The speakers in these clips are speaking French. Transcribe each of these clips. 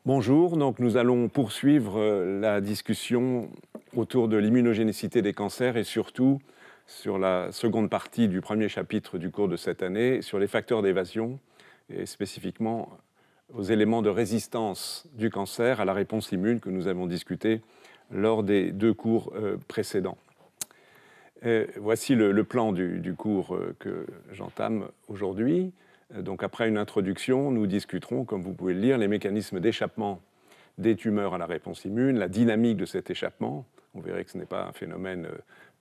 Bonjour, donc nous allons poursuivre la discussion autour de l'immunogénicité des cancers et surtout sur la seconde partie du premier chapitre du cours de cette année sur les facteurs d'évasion et spécifiquement aux éléments de résistance du cancer à la réponse immune que nous avons discuté lors des deux cours précédents. Voici le plan du cours que j'entame aujourd'hui. Donc après une introduction, nous discuterons, comme vous pouvez le lire, les mécanismes d'échappement des tumeurs à la réponse immune, la dynamique de cet échappement. On verrait que ce n'est pas un phénomène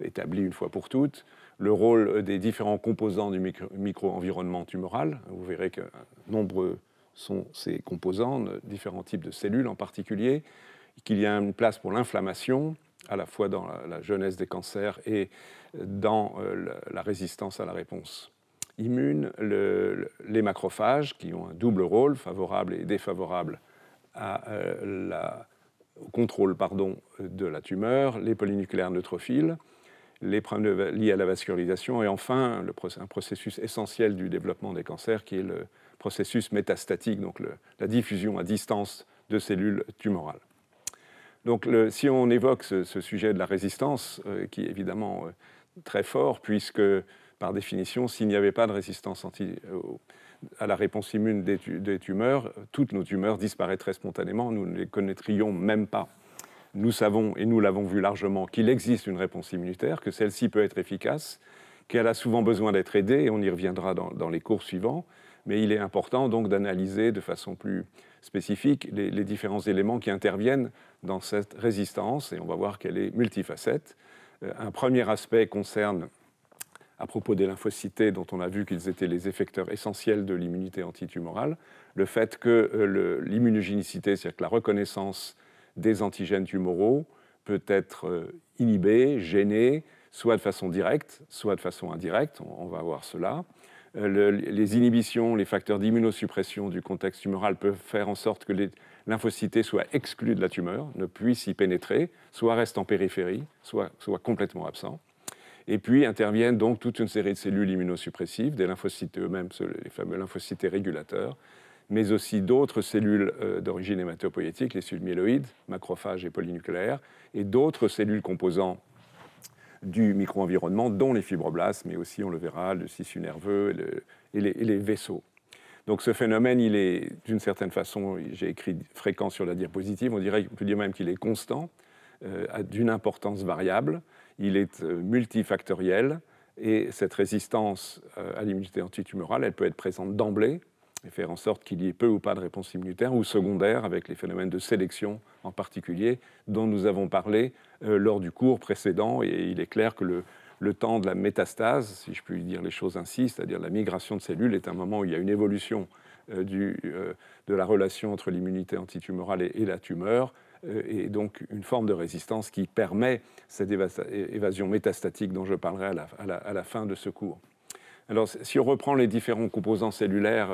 établi une fois pour toutes. Le rôle des différents composants du micro-environnement tumoral. Vous verrez que nombreux sont ces composants, différents types de cellules en particulier, qu'il y a une place pour l'inflammation, à la fois dans la genèse des cancers et dans la résistance à la réponse immune, les macrophages qui ont un double rôle, favorable et défavorable au contrôle de la tumeur, les polynucléaires neutrophiles, les problèmes liés à la vascularisation et enfin un processus essentiel du développement des cancers qui est le processus métastatique, donc la diffusion à distance de cellules tumorales. Donc si on évoque ce sujet de la résistance, qui est évidemment très fort, puisque par définition, s'il n'y avait pas de résistance à la réponse immune des tumeurs, toutes nos tumeurs disparaîtraient spontanément, nous ne les connaîtrions même pas. Nous savons, et nous l'avons vu largement, qu'il existe une réponse immunitaire, que celle-ci peut être efficace, qu'elle a souvent besoin d'être aidée, et on y reviendra dans les cours suivants, mais il est important donc d'analyser de façon plus spécifique les différents éléments qui interviennent dans cette résistance, et on va voir qu'elle est multifacette. Un premier aspect concerne, à propos des lymphocytes dont on a vu qu'ils étaient les effecteurs essentiels de l'immunité antitumorale, le fait que l'immunogénicité, c'est-à-dire que la reconnaissance des antigènes tumoraux, peut être inhibée, gênée, soit de façon directe, soit de façon indirecte, on va voir cela. Les inhibitions, les facteurs d'immunosuppression du contexte tumoral peuvent faire en sorte que les lymphocytes soient exclus de la tumeur, ne puissent y pénétrer, soit restent en périphérie, soit complètement absents. Et puis interviennent donc toute une série de cellules immunosuppressives, des lymphocytes eux-mêmes, les fameux lymphocytes régulateurs, mais aussi d'autres cellules d'origine hématopoïétique, les cellules myéloïdes, macrophages et polynucléaires, et d'autres cellules composant du micro-environnement, dont les fibroblastes, mais aussi, on le verra, le tissu nerveux et les vaisseaux. Donc ce phénomène, il est d'une certaine façon, j'ai écrit fréquent sur la diapositive, on peut dire même qu'il est constant, d'une importance variable. Il est multifactoriel et cette résistance à l'immunité antitumorale, elle peut être présente d'emblée et faire en sorte qu'il y ait peu ou pas de réponse immunitaire ou secondaire avec les phénomènes de sélection en particulier dont nous avons parlé lors du cours précédent. Et il est clair que le temps de la métastase, si je puis dire les choses ainsi, c'est-à-dire la migration de cellules, est un moment où il y a une évolution de la relation entre l'immunité antitumorale et la tumeur, et donc une forme de résistance qui permet cette évasion métastatique dont je parlerai à la fin de ce cours. Alors, si on reprend les différents composants cellulaires,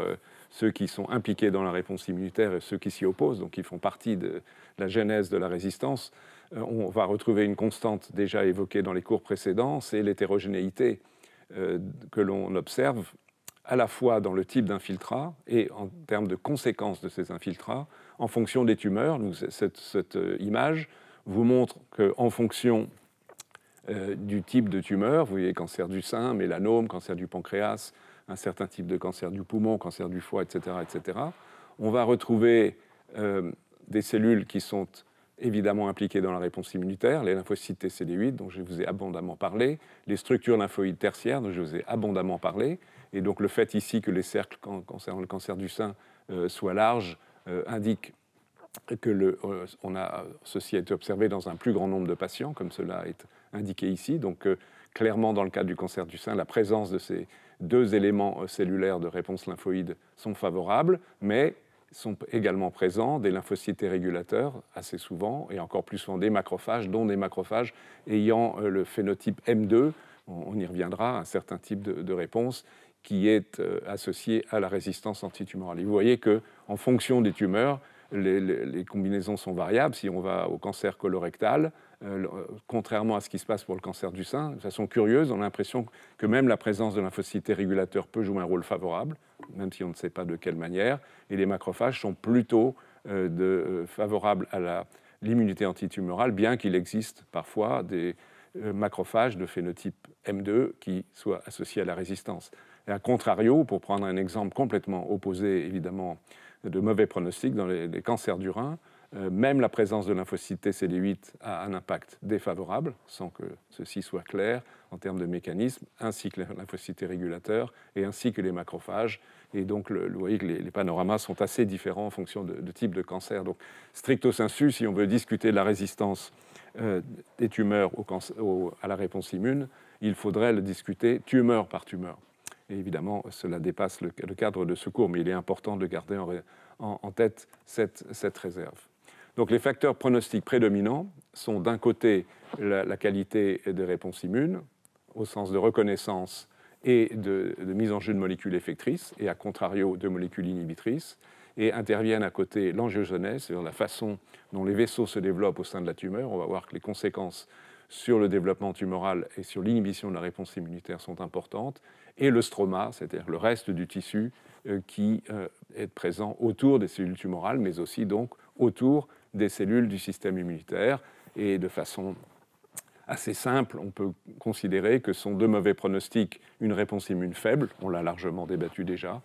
ceux qui sont impliqués dans la réponse immunitaire et ceux qui s'y opposent, donc qui font partie de la genèse de la résistance, on va retrouver une constante déjà évoquée dans les cours précédents, c'est l'hétérogénéité que l'on observe à la fois dans le type d'infiltrat et en termes de conséquences de ces infiltrats en fonction des tumeurs. Donc, cette image vous montre qu'en fonction du type de tumeur, vous voyez cancer du sein, mélanome, cancer du pancréas, un certain type de cancer du poumon, cancer du foie, etc., on va retrouver des cellules qui sont évidemment impliquées dans la réponse immunitaire, les lymphocytes T CD8, dont je vous ai abondamment parlé, les structures lymphoïdes tertiaires, dont je vous ai abondamment parlé, et donc le fait ici que les cercles concernant le cancer du sein soient larges indique que ceci a été observé dans un plus grand nombre de patients, comme cela est indiqué ici. Donc clairement, dans le cas du cancer du sein, la présence de ces deux éléments cellulaires de réponse lymphoïde sont favorables, mais sont également présents des lymphocytes régulateurs, assez souvent, et encore plus souvent des macrophages, dont des macrophages ayant le phénotype M2, on y reviendra, un certain type de réponse qui est associé à la résistance antitumorale. Et vous voyez qu'en fonction des tumeurs, les combinaisons sont variables. Si on va au cancer colorectal, contrairement à ce qui se passe pour le cancer du sein, de façon curieuse, on a l'impression que même la présence de lymphocytes régulateurs peut jouer un rôle favorable, même si on ne sait pas de quelle manière, et les macrophages sont plutôt favorables à l'immunité antitumorale, bien qu'il existe parfois des macrophages de phénotype M2 qui soient associés à la résistance. Et à contrario, pour prendre un exemple complètement opposé, évidemment, de mauvais pronostics dans les cancers du rein, même la présence de lymphocytes TCD8 a un impact défavorable, sans que ceci soit clair en termes de mécanisme, ainsi que les lymphocytes régulateurs et ainsi que les macrophages. Et donc, vous voyez que les panoramas sont assez différents en fonction de type de cancer. Donc, stricto sensu, si on veut discuter de la résistance des tumeurs à la réponse immune, il faudrait le discuter tumeur par tumeur. Et évidemment, cela dépasse le cadre de ce cours, mais il est important de garder en tête cette réserve. Donc les facteurs pronostiques prédominants sont d'un côté la qualité des réponses immunes, au sens de reconnaissance et de mise en jeu de molécules effectrices, et à contrario de molécules inhibitrices, et interviennent à côté l'angiogenèse, c'est-à-dire la façon dont les vaisseaux se développent au sein de la tumeur. On va voir que les conséquences sur le développement tumoral et sur l'inhibition de la réponse immunitaire sont importantes, et le stroma, c'est-à-dire le reste du tissu qui est présent autour des cellules tumorales, mais aussi donc autour des cellules du système immunitaire. Et de façon assez simple, on peut considérer que sont de mauvais pronostics une réponse immune faible, on l'a largement débattu déjà,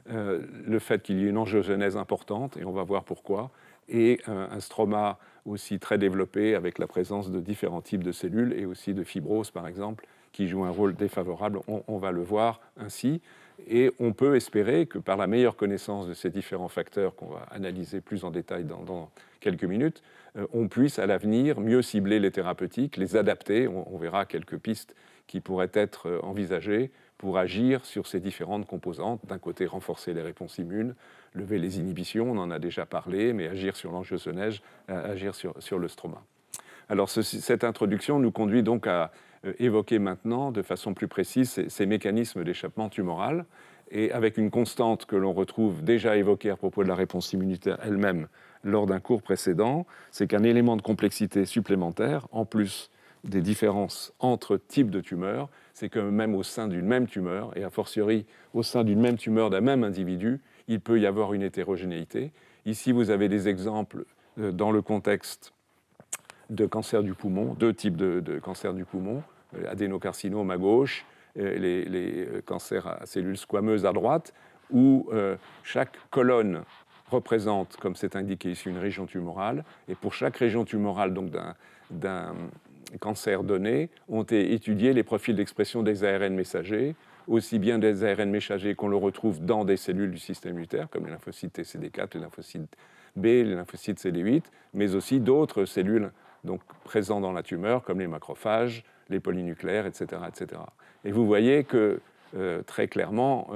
le fait qu'il y ait une angiogenèse importante, et on va voir pourquoi, et un stroma aussi très développé avec la présence de différents types de cellules et aussi de fibrose, par exemple, qui joue un rôle défavorable, on va le voir ainsi. Et on peut espérer que par la meilleure connaissance de ces différents facteurs qu'on va analyser plus en détail dans quelques minutes, on puisse à l'avenir mieux cibler les thérapeutiques, les adapter. On verra quelques pistes qui pourraient être envisagées pour agir sur ces différentes composantes. D'un côté, renforcer les réponses immunes, lever les inhibitions, on en a déjà parlé, mais agir sur l'angiogenèse, agir sur le stroma. Alors cette introduction nous conduit donc à évoquer maintenant de façon plus précise ces mécanismes d'échappement tumoral, et avec une constante que l'on retrouve déjà évoquée à propos de la réponse immunitaire elle-même lors d'un cours précédent, c'est qu'un élément de complexité supplémentaire, en plus des différences entre types de tumeurs, c'est que même au sein d'une même tumeur, et a fortiori au sein d'une même tumeur d'un même individu, il peut y avoir une hétérogénéité. Ici, vous avez des exemples dans le contexte de cancer du poumon, deux types de cancer du poumon, adénocarcinome à gauche, les cancers à cellules squameuses à droite, où chaque colonne représente, comme c'est indiqué ici, une région tumorale, et pour chaque région tumorale donc d'un cancer donné, ont été étudiés les profils d'expression des ARN messagers, aussi bien des ARN messagers qu'on le retrouve dans des cellules du système immunitaire, comme les lymphocytes TCD4, les lymphocytes B, les lymphocytes CD8, mais aussi d'autres cellules donc présents dans la tumeur, comme les macrophages, les polynucléaires, etc. etc. Et vous voyez que très clairement,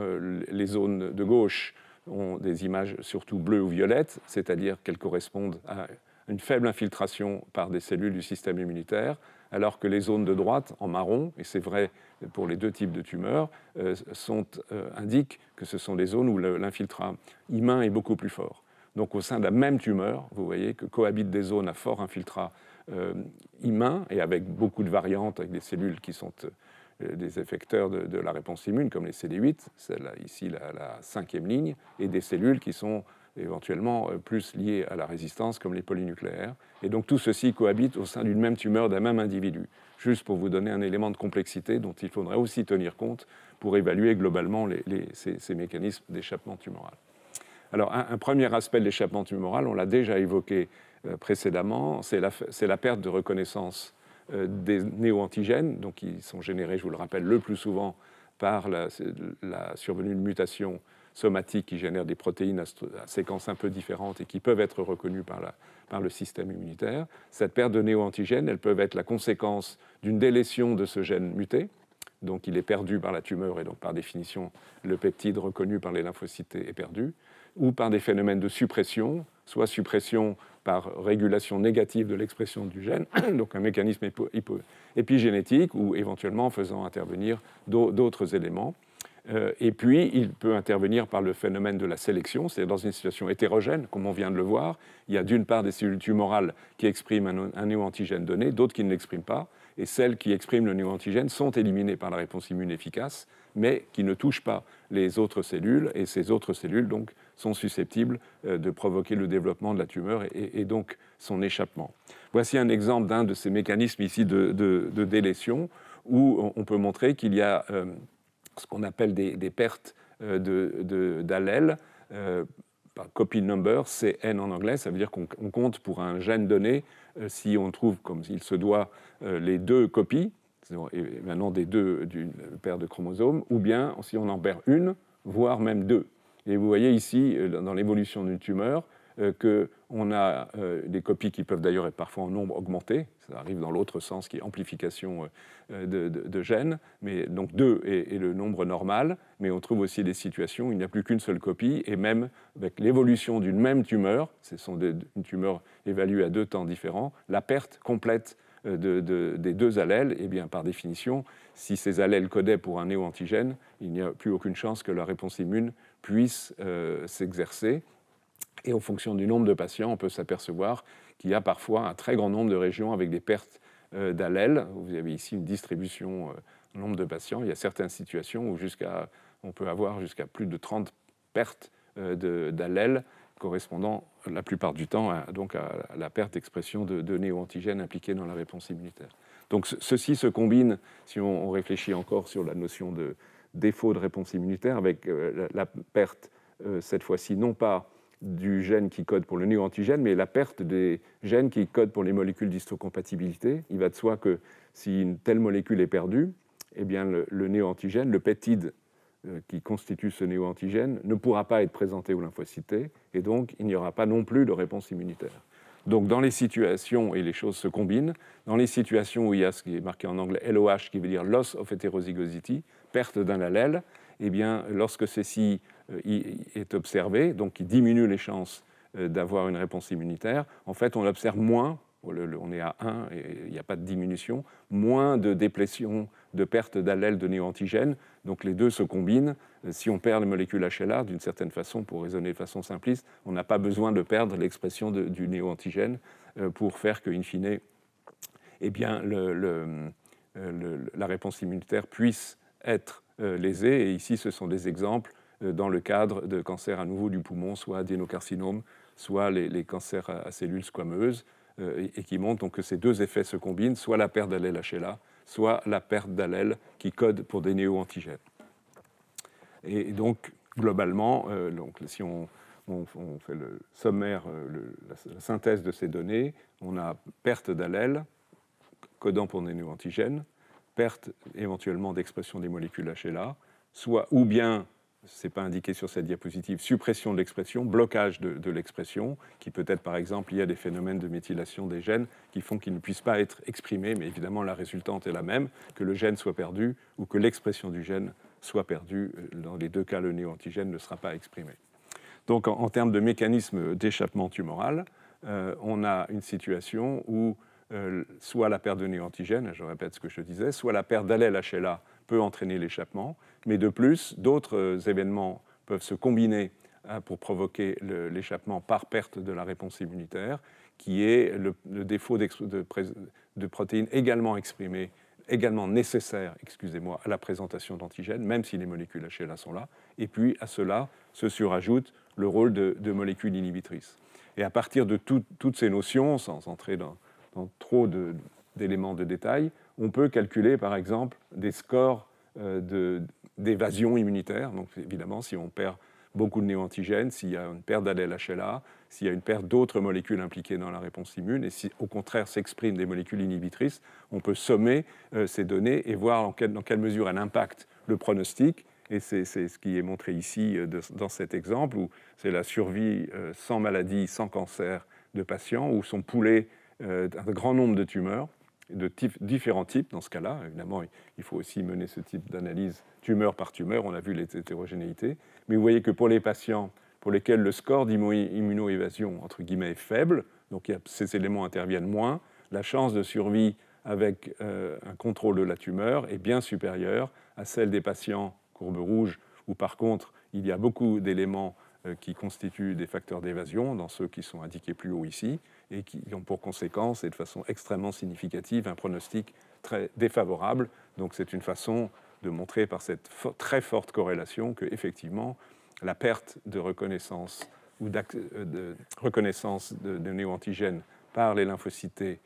les zones de gauche ont des images surtout bleues ou violettes, c'est-à-dire qu'elles correspondent à une faible infiltration par des cellules du système immunitaire, alors que les zones de droite, en marron, et c'est vrai pour les deux types de tumeurs, indiquent que ce sont des zones où l'infiltrat humain est beaucoup plus fort. Donc au sein de la même tumeur, vous voyez que cohabitent des zones à fort infiltrat humain, et avec beaucoup de variantes, avec des cellules qui sont des effecteurs de la réponse immune, comme les CD8, celle ici la cinquième ligne, et des cellules qui sont éventuellement plus liées à la résistance, comme les polynucléaires. Et donc tout ceci cohabite au sein d'une même tumeur d'un même individu, juste pour vous donner un élément de complexité dont il faudrait aussi tenir compte pour évaluer globalement ces mécanismes d'échappement tumoral. Alors, un premier aspect de l'échappement tumoral, on l'a déjà évoqué précédemment, c'est la perte de reconnaissance des néoantigènes, donc qui sont générés, je vous le rappelle, le plus souvent par la survenue de mutations somatiques qui génèrent des protéines à séquences un peu différentes et qui peuvent être reconnues par le système immunitaire. Cette perte de néoantigènes, elles peuvent être la conséquence d'une délétion de ce gène muté, donc il est perdu par la tumeur et donc par définition le peptide reconnu par les lymphocytes est perdu, ou par des phénomènes de suppression, soit suppression par régulation négative de l'expression du gène, donc un mécanisme épigénétique, ou éventuellement en faisant intervenir d'autres éléments. Et puis, il peut intervenir par le phénomène de la sélection, c'est-à-dire dans une situation hétérogène, comme on vient de le voir. Il y a d'une part des cellules tumorales qui expriment un néoantigène donné, d'autres qui ne l'expriment pas. Et celles qui expriment le néoantigène sont éliminées par la réponse immune efficace, mais qui ne touchent pas les autres cellules. Et ces autres cellules, donc, sont susceptibles de provoquer le développement de la tumeur et donc son échappement. Voici un exemple d'un de ces mécanismes ici de délétion, où on peut montrer qu'il y a ce qu'on appelle des pertes d'allèles, par copy number, CN en anglais, ça veut dire qu'on compte pour un gène donné, si on trouve, comme il se doit, les 2 copies, maintenant des 2 d'une paire de chromosomes, ou bien si on en perd une, voire même 2. Et vous voyez ici, dans l'évolution d'une tumeur, qu'on a des copies qui peuvent d'ailleurs être parfois en nombre augmenté, ça arrive dans l'autre sens qui est amplification de gènes, mais donc 2 est le nombre normal, mais on trouve aussi des situations où il n'y a plus qu'une seule copie, et même avec l'évolution d'une même tumeur, ce sont une tumeur évaluée à 2 temps différents, la perte complète des 2 allèles, et bien par définition, si ces allèles codaient pour un néoantigène, il n'y a plus aucune chance que la réponse immune puisse s'exercer. Et en fonction du nombre de patients, on peut s'apercevoir qu'il y a parfois un très grand nombre de régions avec des pertes d'allèles. Vous avez ici une distribution du nombre de patients. Il y a certaines situations où on peut avoir jusqu'à plus de 30 pertes d'allèles, correspondant la plupart du temps à la perte d'expression de néoantigènes impliqués dans la réponse immunitaire. Donc ceci se combine, si on réfléchit encore sur la notion de défaut de réponse immunitaire, avec la perte, cette fois-ci, non pas du gène qui code pour le néoantigène, mais la perte des gènes qui codent pour les molécules d'histocompatibilité. Il va de soi que si une telle molécule est perdue, eh bien le néoantigène, le peptide qui constitue ce néoantigène, ne pourra pas être présenté aux lymphocytes T, et donc il n'y aura pas non plus de réponse immunitaire. Donc dans les situations, et les choses se combinent, dans les situations où il y a ce qui est marqué en anglais LOH, qui veut dire loss of heterozygosity, perte d'un allèle, eh bien lorsque ceci est observé, donc qui diminue les chances d'avoir une réponse immunitaire, en fait on observe moins, on est à 1 et il n'y a pas de diminution, moins de déplétion, de perte d'allèles de néoantigènes, donc les deux se combinent. Si on perd les molécules HLA, d'une certaine façon, pour raisonner de façon simpliste, on n'a pas besoin de perdre l'expression du néoantigène pour faire que, in fine, eh bien, la réponse immunitaire puisse être lésée. Et ici, ce sont des exemples dans le cadre de cancers à nouveau du poumon, soit adénocarcinome, soit les cancers à cellules squameuses, et qui montrent donc que ces deux effets se combinent, soit la perte d'allèle HLA, soit la perte d'allèle qui code pour des néoantigènes. Et donc, globalement, si on fait le sommaire, la synthèse de ces données, on a perte d'allèle codant pour des néoantigènes, perte éventuellement d'expression des molécules HLA, ou bien, ce n'est pas indiqué sur cette diapositive, suppression de l'expression, blocage de l'expression, qui peut être par exemple lié à des phénomènes de méthylation des gènes qui font qu'ils ne puissent pas être exprimés, mais évidemment la résultante est la même, que le gène soit perdu ou que l'expression du gène soit perdue. Dans les deux cas, le néoantigène ne sera pas exprimé. Donc en termes de mécanisme d'échappement tumoral, on a une situation où soit la perte de néoantigène, je répète ce que je disais, soit la perte d'allèle HLA peut entraîner l'échappement, mais de plus, d'autres événements peuvent se combiner pour provoquer l'échappement par perte de la réponse immunitaire, qui est le défaut de protéines également exprimées, également nécessaires, à la présentation d'antigènes, même si les molécules HLA sont là. Et puis, à cela se surajoute le rôle de molécules inhibitrices. Et à partir de toutes ces notions, sans entrer dans trop d'éléments de détail, on peut calculer, par exemple, des scores d'évasion immunitaire. Donc, évidemment, si on perd beaucoup de néoantigènes, s'il y a une perte d'allèle HLA, s'il y a une perte d'autres molécules impliquées dans la réponse immune, et si, au contraire, s'expriment des molécules inhibitrices, on peut sommer ces données et voir dans quelle mesure elles impactent le pronostic. Et c'est ce qui est montré ici dans cet exemple, où c'est la survie sans maladie, sans cancer de patients, où sont poolés un grand nombre de tumeurs, de différents types dans ce cas-là. Évidemment, il faut aussi mener ce type d'analyse tumeur par tumeur. On a vu les hétérogénéités. Mais vous voyez que pour les patients pour lesquels le score d'immunoévasion, entre guillemets, est faible, donc ces éléments interviennent moins, la chance de survie avec un contrôle de la tumeur est bien supérieure à celle des patients courbe rouge, où par contre, il y a beaucoup d'éléments qui constituent des facteurs d'évasion, dans ceux qui sont indiqués plus haut ici, et qui ont pour conséquence, et de façon extrêmement significative, un pronostic très défavorable. Donc c'est une façon de montrer par cette très forte corrélation qu'effectivement, la perte de reconnaissance ou de reconnaissance de néoantigènes par les lymphocytes T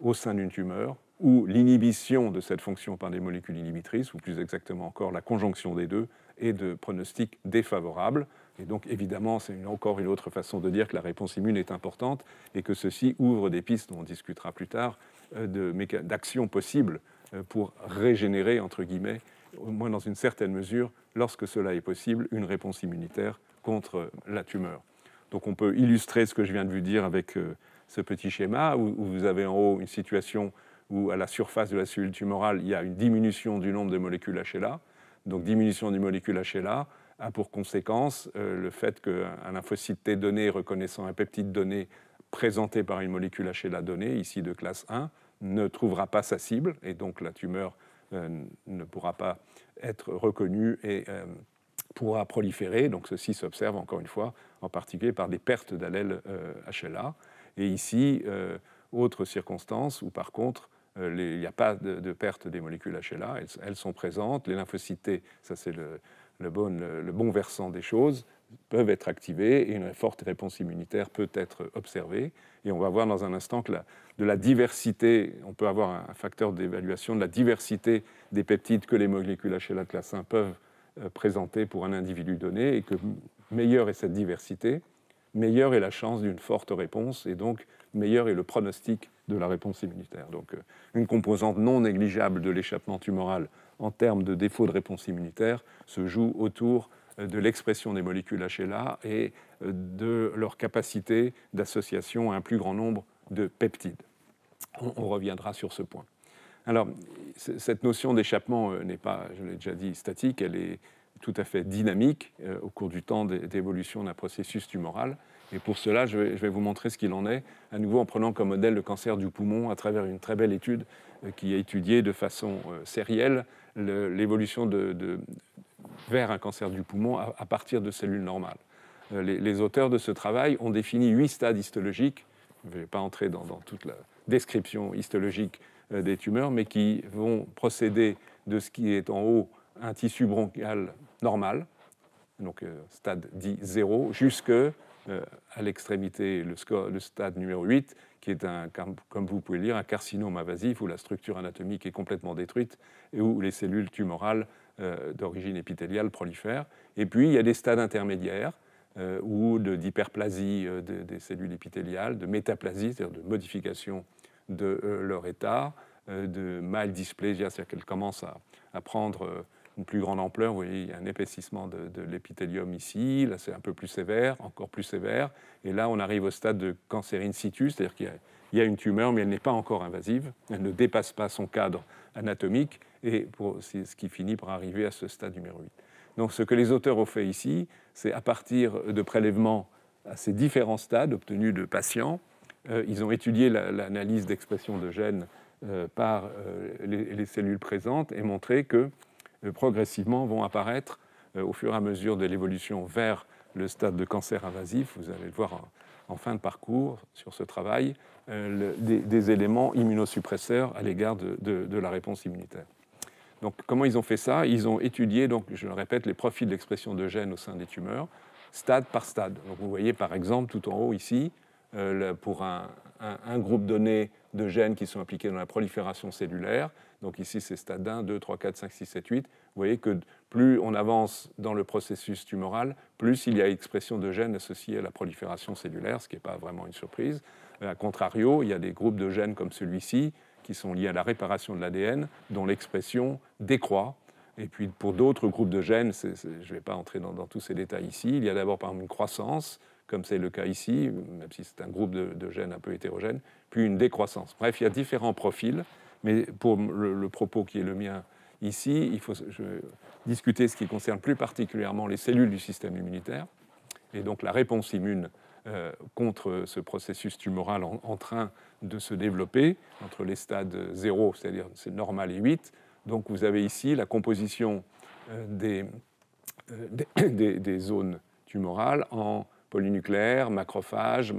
au sein d'une tumeur, ou l'inhibition de cette fonction par des molécules inhibitrices, ou plus exactement encore la conjonction des deux, est de pronostic défavorable. Et donc évidemment, c'est encore une autre façon de dire que la réponse immune est importante et que ceci ouvre des pistes, dont on discutera plus tard, d'actions possibles pour régénérer, entre guillemets, au moins dans une certaine mesure, lorsque cela est possible, une réponse immunitaire contre la tumeur. Donc on peut illustrer ce que je viens de vous dire avec ce petit schéma où vous avez en haut une situation où à la surface de la cellule tumorale, il y a une diminution du nombre de molécules HLA. Donc diminution du molécule HLA a pour conséquence le fait qu'un lymphocyte T donné reconnaissant un peptide donné présenté par une molécule HLA donnée, ici de classe 1, ne trouvera pas sa cible, et donc la tumeur ne pourra pas être reconnue et pourra proliférer. Donc ceci s'observe encore une fois, en particulier par des pertes d'allèles HLA. Et ici, autre circonstance où par contre, il n'y a pas de perte des molécules HLA, elles sont présentes. Les lymphocytes T, ça c'est le bon versant des choses, peuvent être activés et une forte réponse immunitaire peut être observée. Et on va voir dans un instant que de la diversité, on peut avoir un facteur d'évaluation de la diversité des peptides que les molécules HLA de classe 1 peuvent présenter pour un individu donné, et que meilleure est cette diversité, meilleure est la chance d'une forte réponse, et donc meilleur est le pronostic de la réponse immunitaire. Donc une composante non négligeable de l'échappement tumoral en termes de défaut de réponse immunitaire se joue autour de l'expression des molécules HLA et de leur capacité d'association à un plus grand nombre de peptides. On reviendra sur ce point. Alors, cette notion d'échappement n'est pas, je l'ai déjà dit, statique, elle est tout à fait dynamique au cours du temps d'évolution d'un processus tumoral. Et pour cela, je vais vous montrer ce qu'il en est, à nouveau en prenant comme modèle le cancer du poumon à travers une très belle étude qui a étudié de façon sérielle l'évolution vers un cancer du poumon à partir de cellules normales. Les auteurs de ce travail ont défini 8 stades histologiques. Je ne vais pas entrer dans toute la description histologique des tumeurs, mais qui vont procéder de ce qui est en haut un tissu bronchial normal, donc stade dit 0, jusque à l'extrémité, le stade numéro 8, qui est, comme vous pouvez le lire, un carcinome invasif où la structure anatomique est complètement détruite et où les cellules tumorales d'origine épithéliale prolifèrent. Et puis, il y a des stades intermédiaires ou d'hyperplasie des cellules épithéliales, de métaplasie, c'est-à-dire de modification de leur état, de mild dysplasia, c'est-à-dire qu'elles commencent à prendre une plus grande ampleur. Vous voyez, il y a un épaississement de l'épithélium ici, là c'est un peu plus sévère, encore plus sévère, et là on arrive au stade de cancer in situ, c'est-à-dire qu'il y a une tumeur, mais elle n'est pas encore invasive, elle ne dépasse pas son cadre anatomique, et c'est ce qui finit par arriver à ce stade numéro 8. Donc ce que les auteurs ont fait ici, c'est à partir de prélèvements à ces différents stades obtenus de patients, ils ont étudié l'analyse d'expression de gènes par les cellules présentes et montré que progressivement vont apparaître, au fur et à mesure de l'évolution vers le stade de cancer invasif, vous allez le voir en fin de parcours sur ce travail, des éléments immunosuppresseurs à l'égard de la réponse immunitaire. Donc comment ils ont fait ça? Ils ont étudié, donc, je le répète, les profils d'expression de gènes au sein des tumeurs, stade par stade. Donc vous voyez par exemple tout en haut ici, pour un groupe donné de gènes qui sont impliqués dans la prolifération cellulaire. Donc ici, c'est stade 1, 2, 3, 4, 5, 6, 7, 8. Vous voyez que plus on avance dans le processus tumoral, plus il y a expression de gènes associés à la prolifération cellulaire, ce qui n'est pas vraiment une surprise. A contrario, il y a des groupes de gènes comme celui-ci, qui sont liés à la réparation de l'ADN, dont l'expression décroît. Et puis pour d'autres groupes de gènes, je ne vais pas entrer dans tous ces détails ici, il y a d'abord par exemple une croissance, comme c'est le cas ici, même si c'est un groupe de gènes un peu hétérogène, puis une décroissance. Bref, il y a différents profils, mais pour le propos qui est le mien ici, il faut discuter ce qui concerne plus particulièrement les cellules du système immunitaire, et donc la réponse immune contre ce processus tumoral en train de se développer entre les stades 0, c'est-à-dire c'est normal, et 8. Donc vous avez ici la composition des zones tumorales en polynucléaires, macrophages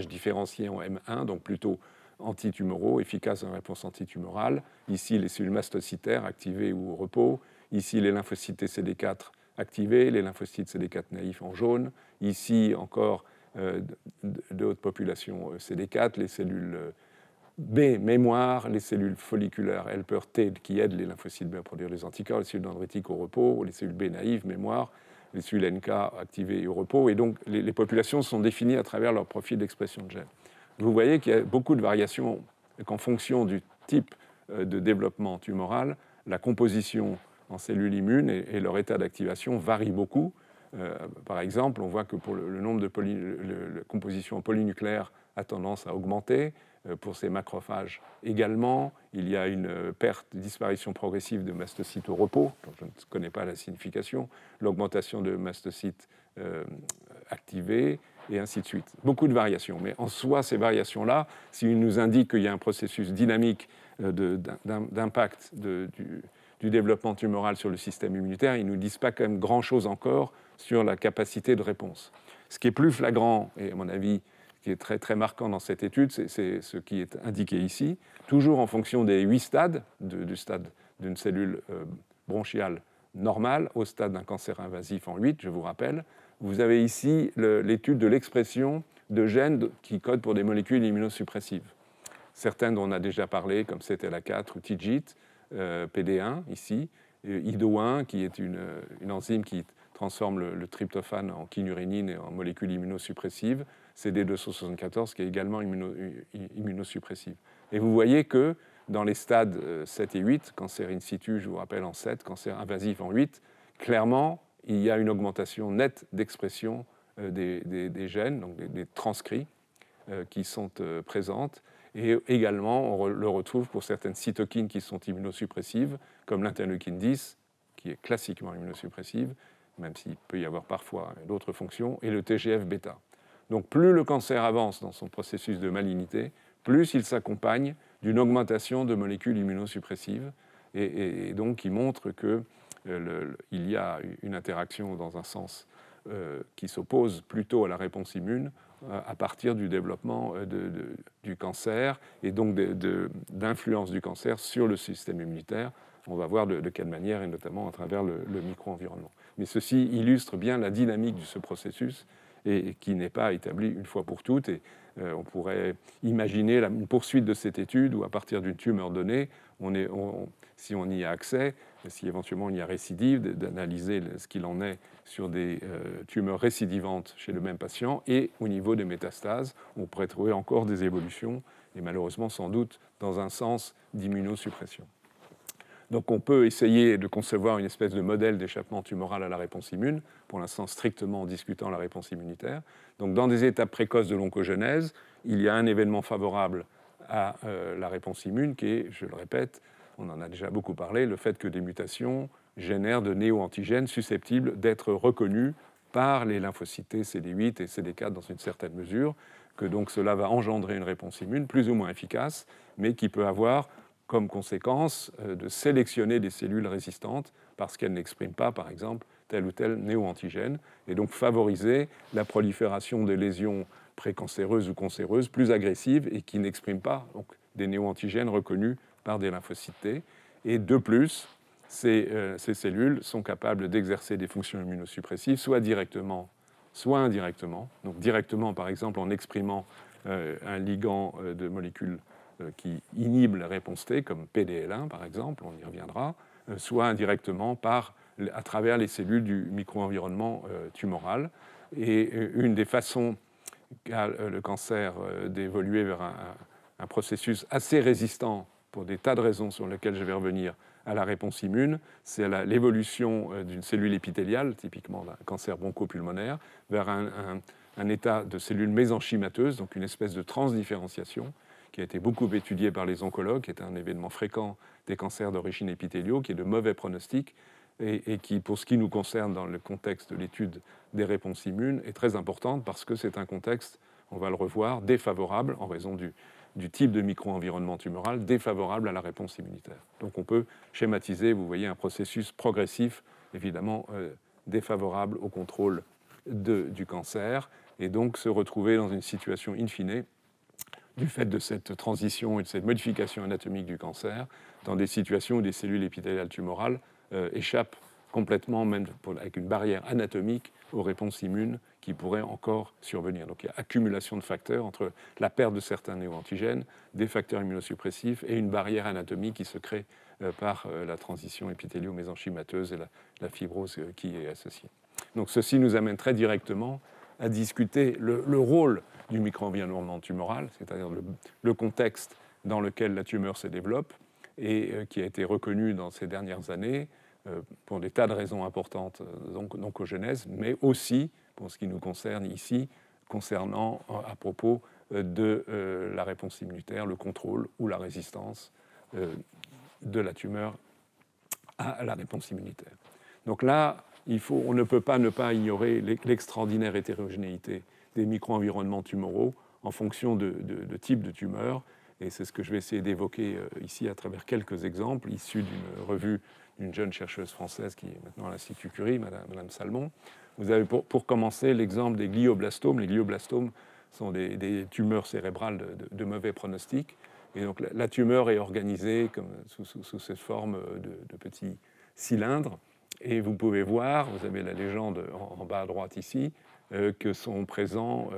différenciés en M1, donc plutôt antitumoraux, efficaces en réponse antitumorale. Ici, les cellules mastocytaires activées ou au repos. Ici, les lymphocytes CD4 activés, les lymphocytes CD4 naïfs en jaune. Ici, encore de haute population CD4, les cellules B, mémoire, les cellules folliculaires helper T qui aident les lymphocytes B à produire les anticorps, les cellules dendritiques au repos, les cellules B naïves, mémoire, les cellules NK activées au repos. Et donc, les populations sont définies à travers leur profil d'expression de gènes. Vous voyez qu'il y a beaucoup de variations, et qu'en fonction du type de développement tumoral, la composition en cellules immunes et leur état d'activation varient beaucoup. Par exemple, on voit que pour le nombre de la composition polynucléaire a tendance à augmenter. Pour ces macrophages également, il y a une disparition progressive de mastocytes au repos, dont je ne connais pas la signification, l'augmentation de mastocytes activés, et ainsi de suite. Beaucoup de variations, mais en soi, ces variations-là, s'ils nous indiquent qu'il y a un processus dynamique d'impact du développement tumoral sur le système immunitaire, ils ne nous disent pas quand même grand-chose encore sur la capacité de réponse. Ce qui est plus flagrant, et à mon avis, qui est très, très marquant dans cette étude, c'est ce qui est indiqué ici, toujours en fonction des 8 stades, du stade d'une cellule bronchiale normale au stade d'un cancer invasif en 8, je vous rappelle. Vous avez ici l'étude de l'expression de gènes qui codent pour des molécules immunosuppressives. Certaines dont on a déjà parlé, comme CTLA4 ou TIGIT, PD1 ici, IDO1 qui est une enzyme qui transforme le tryptophane en kynurénine et en molécule immunosuppressive, CD274 qui est également immunosuppressive. Et vous voyez que dans les stades 7 et 8, cancer in situ, je vous rappelle en 7, cancer invasif en 8, clairement, il y a une augmentation nette d'expression des gènes, donc des transcrits qui sont présentes. Et également, on le retrouve pour certaines cytokines qui sont immunosuppressives, comme l'interleukine 10, qui est classiquement immunosuppressive, même s'il peut y avoir parfois d'autres fonctions, et le TGF-bêta. Donc plus le cancer avance dans son processus de malignité, plus il s'accompagne d'une augmentation de molécules immunosuppressives, et donc qui montre qu'il y a une interaction dans un sens qui s'oppose plutôt à la réponse immune à partir du développement du cancer et donc d'influence du cancer sur le système immunitaire. On va voir de quelle manière, et notamment à travers le micro-environnement. Mais ceci illustre bien la dynamique de ce processus et qui n'est pas établie une fois pour toutes. Et on pourrait imaginer une poursuite de cette étude où, à partir d'une tumeur donnée, si on y a accès, si éventuellement il y a récidive, d'analyser ce qu'il en est sur des tumeurs récidivantes chez le même patient, et au niveau des métastases, on pourrait trouver encore des évolutions, et malheureusement sans doute dans un sens d'immunosuppression. Donc on peut essayer de concevoir une espèce de modèle d'échappement tumoral à la réponse immune, pour l'instant strictement en discutant la réponse immunitaire. Donc dans des étapes précoces de l'oncogenèse, il y a un événement favorable à la réponse immune qui est, je le répète, on en a déjà beaucoup parlé, le fait que des mutations génèrent de néo-antigènes susceptibles d'être reconnus par les lymphocytes CD8 et CD4 dans une certaine mesure, que donc cela va engendrer une réponse immune plus ou moins efficace, mais qui peut avoir comme conséquence de sélectionner des cellules résistantes parce qu'elles n'expriment pas, par exemple, tel ou tel néo-antigène, et donc favoriser la prolifération des lésions précancéreuses ou cancéreuses plus agressives et qui n'expriment pas donc, des néo-antigènes reconnus par des lymphocytes T. Et de plus, ces cellules sont capables d'exercer des fonctions immunosuppressives, soit directement, soit indirectement. Donc directement, par exemple, en exprimant un ligand de molécules qui inhibe la réponse T, comme PDL1 par exemple, on y reviendra, soit indirectement à travers les cellules du micro-environnement tumoral. Et une des façons qu'a le cancer d'évoluer vers un processus assez résistant, pour des tas de raisons sur lesquelles je vais revenir, à la réponse immune, c'est l'évolution d'une cellule épithéliale, typiquement d'un cancer bronchopulmonaire, vers un état de cellules mésenchymateuses, donc une espèce de transdifférenciation, qui a été beaucoup étudié par les oncologues, qui est un événement fréquent des cancers d'origine épithéliaux, qui est de mauvais pronostic, et qui, pour ce qui nous concerne dans le contexte de l'étude des réponses immunes, est très importante parce que c'est un contexte, on va le revoir, défavorable en raison du type de micro-environnement tumoral, défavorable à la réponse immunitaire. Donc on peut schématiser, vous voyez, un processus progressif évidemment défavorable au contrôle du cancer, et donc se retrouver dans une situation in fine, du fait de cette transition et de cette modification anatomique du cancer, dans des situations où des cellules épithéliales tumorales échappent complètement, même avec une barrière anatomique, aux réponses immunes qui pourraient encore survenir. Donc il y a accumulation de facteurs entre la perte de certains néoantigènes, des facteurs immunosuppressifs et une barrière anatomique qui se crée par la transition épithélio-mésenchymateuse et la fibrose qui est associée. Donc ceci nous amène très directement à discuter le rôle du micro-environnement tumoral, c'est-à-dire le contexte dans lequel la tumeur se développe et qui a été reconnu dans ces dernières années pour des tas de raisons importantes d'oncogenèse, mais aussi, pour ce qui nous concerne ici, concernant à propos de la réponse immunitaire, le contrôle ou la résistance de la tumeur à la réponse immunitaire. Donc là, on ne peut pas ne pas ignorer l'extraordinaire hétérogénéité des micro-environnements tumoraux en fonction de type de tumeur. Et c'est ce que je vais essayer d'évoquer ici à travers quelques exemples issus d'une revue d'une jeune chercheuse française qui est maintenant à l'Institut Curie, Madame Salmon. Vous avez pour commencer l'exemple des glioblastomes. Les glioblastomes sont des tumeurs cérébrales de mauvais pronostic. Et donc la tumeur est organisée comme sous cette forme de petits cylindres. Et vous pouvez voir, vous avez la légende en bas à droite ici, que sont présents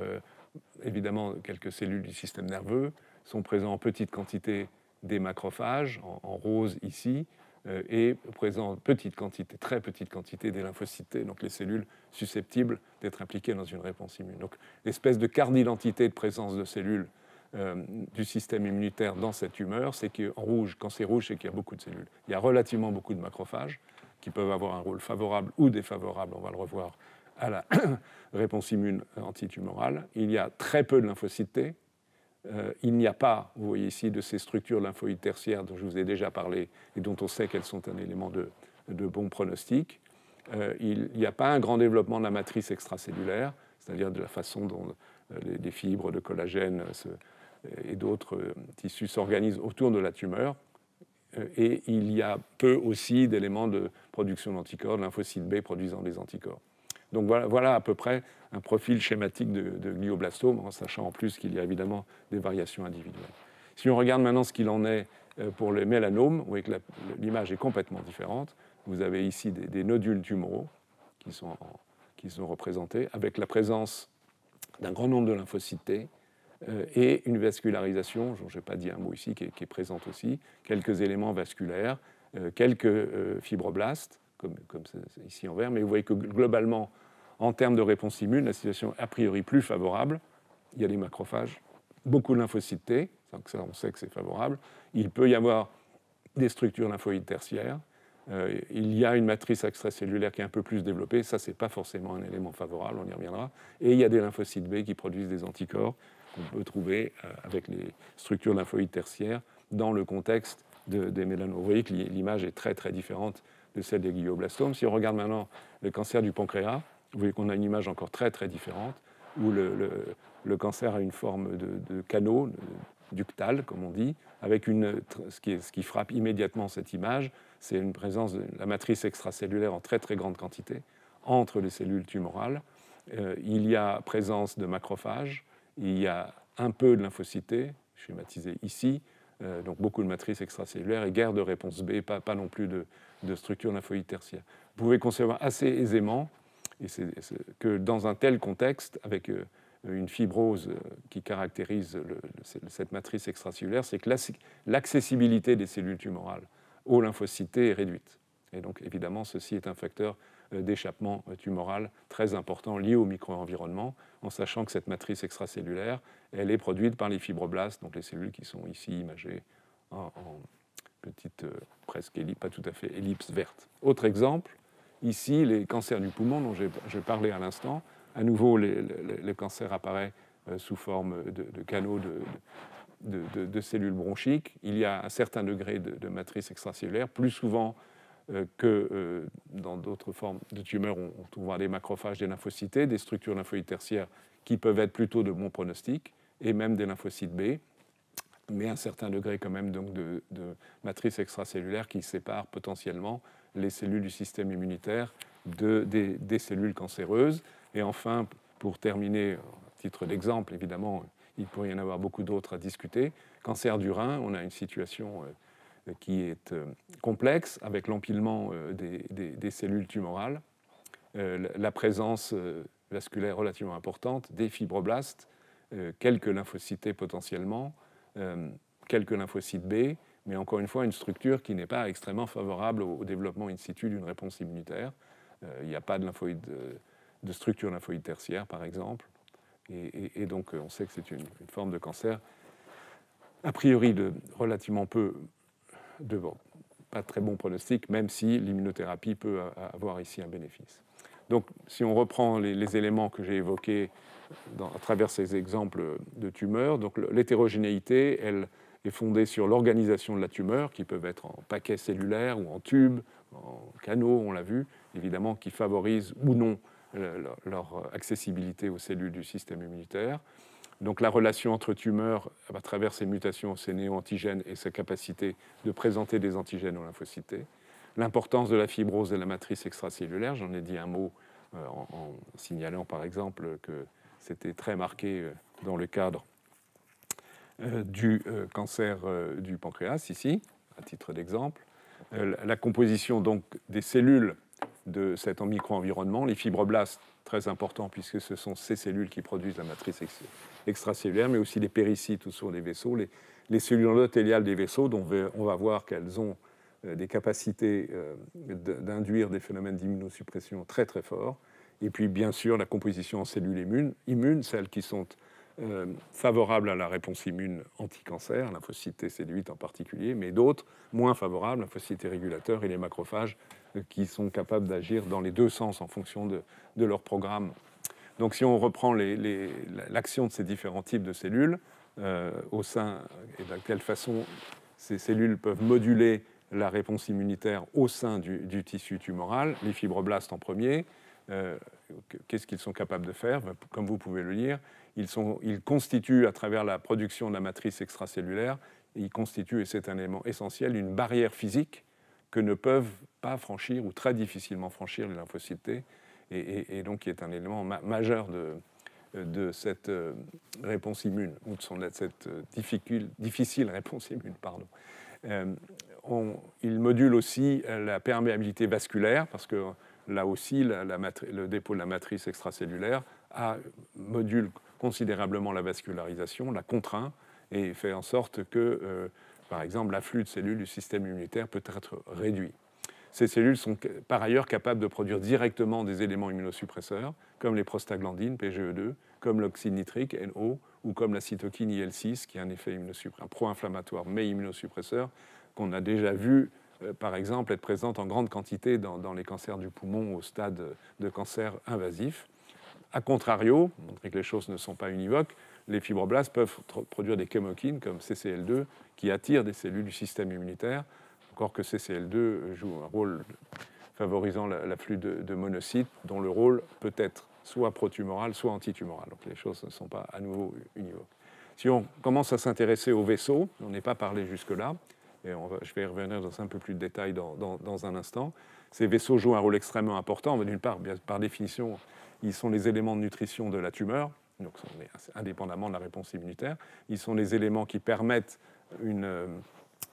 évidemment quelques cellules du système nerveux, sont présents en petite quantité des macrophages, en rose ici, et présents en petite quantité, très petite quantité des lymphocytes, donc les cellules susceptibles d'être impliquées dans une réponse immune. Donc l'espèce de carte d'identité de présence de cellules du système immunitaire dans cette tumeur, c'est qu'en rouge, quand c'est rouge, c'est qu'il y a beaucoup de cellules. Il y a relativement beaucoup de macrophages qui peuvent avoir un rôle favorable ou défavorable, on va le revoir, à la réponse immune antitumorale. Il y a très peu de lymphocytes T. Il n'y a pas, vous voyez ici, de ces structures lymphoïdes tertiaires dont je vous ai déjà parlé et dont on sait qu'elles sont un élément de bon pronostic. Il n'y a pas un grand développement de la matrice extracellulaire, c'est-à-dire de la façon dont les fibres de collagène et d'autres tissus s'organisent autour de la tumeur. Et il y a peu aussi d'éléments de production d'anticorps, de lymphocytes B produisant des anticorps. Donc voilà à peu près un profil schématique de glioblastome, en sachant en plus qu'il y a évidemment des variations individuelles. Si on regarde maintenant ce qu'il en est pour les mélanomes, vous voyez que l'image est complètement différente. Vous avez ici des nodules tumoraux qui sont représentés, avec la présence d'un grand nombre de lymphocytes T, et une vascularisation, je n'ai pas dit un mot ici, qui est présente aussi, quelques éléments vasculaires, quelques fibroblastes, comme ici en vert, mais vous voyez que globalement, en termes de réponse immune, la situation est a priori plus favorable. Il y a des macrophages, beaucoup de lymphocytes T, donc ça on sait que c'est favorable. Il peut y avoir des structures lymphoïdes tertiaires. Il y a une matrice extracellulaire qui est un peu plus développée, ça c'est pas forcément un élément favorable, on y reviendra. Et il y a des lymphocytes B qui produisent des anticorps qu'on peut trouver avec les structures lymphoïdes tertiaires dans le contexte des mélanomes. Vous voyez que l'image est très très différente de celle des glioblastomes. Si on regarde maintenant le cancer du pancréas, vous voyez qu'on a une image encore très très différente, où le cancer a une forme de canaux ductal, comme on dit, avec ce qui frappe immédiatement cette image, c'est une présence de la matrice extracellulaire en très très grande quantité entre les cellules tumorales. Il y a présence de macrophages, il y a un peu de lymphocytes T, schématisé ici, donc beaucoup de matrices extracellulaires et guère de réponse B, pas non plus de structure lymphoïde tertiaire. Vous pouvez concevoir assez aisément que dans un tel contexte, avec une fibrose qui caractérise cette matrice extracellulaire, c'est que l'accessibilité des cellules tumorales aux lymphocytes T est réduite. Et donc évidemment, ceci est un facteur d'échappement tumoral très important lié au micro-environnement, en sachant que cette matrice extracellulaire, elle est produite par les fibroblastes, donc les cellules qui sont ici imagées en petite, presque pas tout à fait ellipse verte. Autre exemple, ici, les cancers du poumon dont j'ai parlé à l'instant. À nouveau, le cancer apparaît sous forme de canaux de cellules bronchiques. Il y a un certain degré de matrice extracellulaire, plus souvent que dans d'autres formes de tumeurs, on trouvera des macrophages, des lymphocytes, des structures lymphoïdes tertiaires qui peuvent être plutôt de bon pronostic, et même des lymphocytes B. mais un certain degré quand même donc, de matrice extracellulaire qui sépare potentiellement les cellules du système immunitaire des cellules cancéreuses. Et enfin, pour terminer, à titre d'exemple, évidemment, il pourrait y en avoir beaucoup d'autres à discuter. Cancer du rein, on a une situation qui est complexe avec l'empilement des cellules tumorales, la présence vasculaire relativement importante, des fibroblastes, quelques lymphocytes T potentiellement, quelques lymphocytes B, mais encore une fois, une structure qui n'est pas extrêmement favorable au développement in situ d'une réponse immunitaire. Il n'y a pas de structure lymphoïde tertiaire, par exemple, et donc on sait que c'est une forme de cancer, a priori de relativement peu, pas très bon pronostic, même si l'immunothérapie peut avoir ici un bénéfice. Donc, si on reprend les éléments que j'ai évoqués à travers ces exemples de tumeurs, donc l'hétérogénéité, elle est fondée sur l'organisation de la tumeur, qui peuvent être en paquets cellulaires ou en tubes, en canaux, on l'a vu, évidemment, qui favorisent ou non leur accessibilité aux cellules du système immunitaire. Donc la relation entre tumeurs, à travers ces mutations, ces néo-antigènes et sa capacité de présenter des antigènes aux lymphocytes T. L'importance de la fibrose de la matrice extracellulaire, j'en ai dit un mot en signalant par exemple que c'était très marqué dans le cadre du cancer du pancréas, ici, à titre d'exemple. La composition donc des cellules de cet micro-environnement, les fibroblastes, très importants puisque ce sont ces cellules qui produisent la matrice extracellulaire, mais aussi les péricytes où sont les vaisseaux, les cellules endothéliales des vaisseaux, dont on va voir qu'elles ont des capacités d'induire des phénomènes d'immunosuppression très très forts. Et puis bien sûr la composition en cellules immunes, celles qui sont favorables à la réponse immune anti-cancer, lymphocytes T, CD8 en particulier, mais d'autres moins favorables, lymphocytes T régulateurs et les macrophages qui sont capables d'agir dans les deux sens en fonction de leur programme. Donc si on reprend l'action de ces différents types de cellules au sein, et de quelle façon ces cellules peuvent moduler la réponse immunitaire au sein du tissu tumoral, les fibroblastes en premier, qu'est-ce qu'ils sont capables de faire? Comme vous pouvez le lire, ils constituent, à travers la production de la matrice extracellulaire, ils constituent, et c'est un élément essentiel, une barrière physique que ne peuvent pas franchir ou très difficilement franchir les lymphocytes T, et donc qui est un élément majeur de cette réponse immune, ou de cette difficile réponse immune, pardon. Il module aussi la perméabilité vasculaire, parce que là aussi, le dépôt de la matrice extracellulaire module considérablement la vascularisation, la contraint, et fait en sorte que, par exemple, l'afflux de cellules du système immunitaire peut être réduit. Ces cellules sont par ailleurs capables de produire directement des éléments immunosuppresseurs, comme les prostaglandines, PGE2, comme l'oxyde nitrique, NO, ou comme la cytokine IL-6, qui a un effet pro-inflammatoire mais immunosuppresseur, qu'on a déjà vu, par exemple, être présente en grande quantité dans les cancers du poumon au stade de cancer invasif. A contrario, montrer que les choses ne sont pas univoques, les fibroblastes peuvent produire des chemokines comme CCL2 qui attirent des cellules du système immunitaire, encore que CCL2 joue un rôle favorisant l'afflux de monocytes, dont le rôle peut être soit protumoral, soit antitumoral. Donc les choses ne sont pas à nouveau univoques. Si on commence à s'intéresser aux vaisseaux, on n'est pas parlé jusque-là, et je vais y revenir dans un peu plus de détails dans un instant. Ces vaisseaux jouent un rôle extrêmement important, mais d'une part, par définition, ils sont les éléments de nutrition de la tumeur, donc indépendamment de la réponse immunitaire. Ils sont les éléments qui permettent une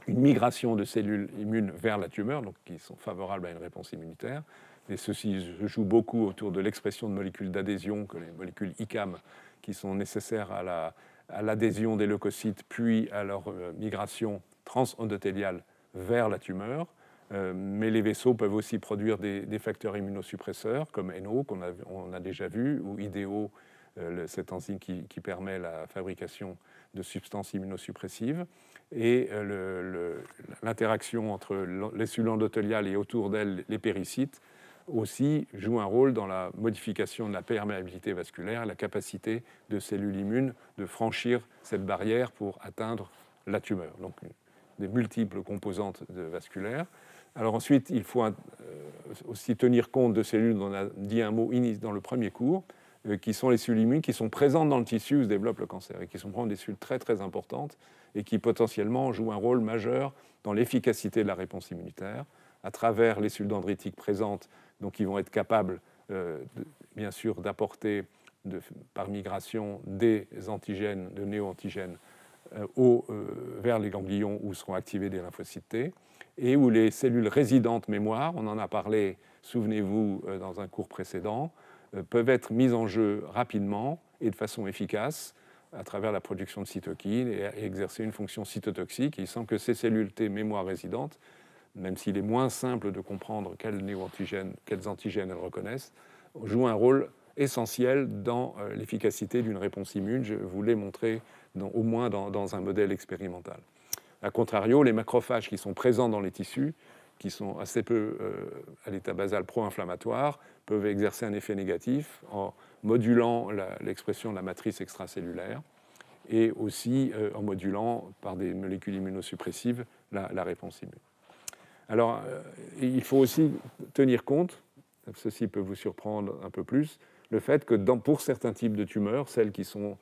migration de cellules immunes vers la tumeur, donc qui sont favorables à une réponse immunitaire. Et ceci joue beaucoup autour de l'expression de molécules d'adhésion, que les molécules ICAM, qui sont nécessaires à l'adhésion des leucocytes, puis à leur migration transendothéliale vers la tumeur. Mais les vaisseaux peuvent aussi produire des facteurs immunosuppresseurs, comme NO, qu'on a déjà vu, ou IDO, cette enzyme qui permet la fabrication de substances immunosuppressives. Et l'interaction entre les cellules endothéliales et autour d'elles les péricytes aussi joue un rôle dans la modification de la perméabilité vasculaire, la capacité de cellules immunes de franchir cette barrière pour atteindre la tumeur. Donc des multiples composantes vasculaires. Alors ensuite, il faut aussi tenir compte de cellules dont on a dit un mot dans le premier cours, qui sont les cellules immunes qui sont présentes dans le tissu où se développe le cancer et qui sont vraiment des cellules très très importantes et qui potentiellement jouent un rôle majeur dans l'efficacité de la réponse immunitaire à travers les cellules dendritiques présentes, donc qui vont être capables, bien sûr, d'apporter par migration des antigènes, de néo-antigènes vers les ganglions où seront activés des lymphocytes T, et où les cellules résidentes mémoire, on en a parlé, souvenez-vous, dans un cours précédent, peuvent être mises en jeu rapidement et de façon efficace à travers la production de cytokines et exercer une fonction cytotoxique. Il semble que ces cellules T mémoire résidentes, même s'il est moins simple de comprendre quels antigènes elles reconnaissent, jouent un rôle essentiel dans l'efficacité d'une réponse immune. Je vous l'ai montré au moins dans un modèle expérimental. A contrario, les macrophages qui sont présents dans les tissus, qui sont assez peu à l'état basal pro-inflammatoire, peuvent exercer un effet négatif en modulant l'expression de la matrice extracellulaire et aussi en modulant par des molécules immunosuppressives la réponse immune. Alors, il faut aussi tenir compte, ceci peut vous surprendre un peu plus, le fait que pour certains types de tumeurs, celles qui sont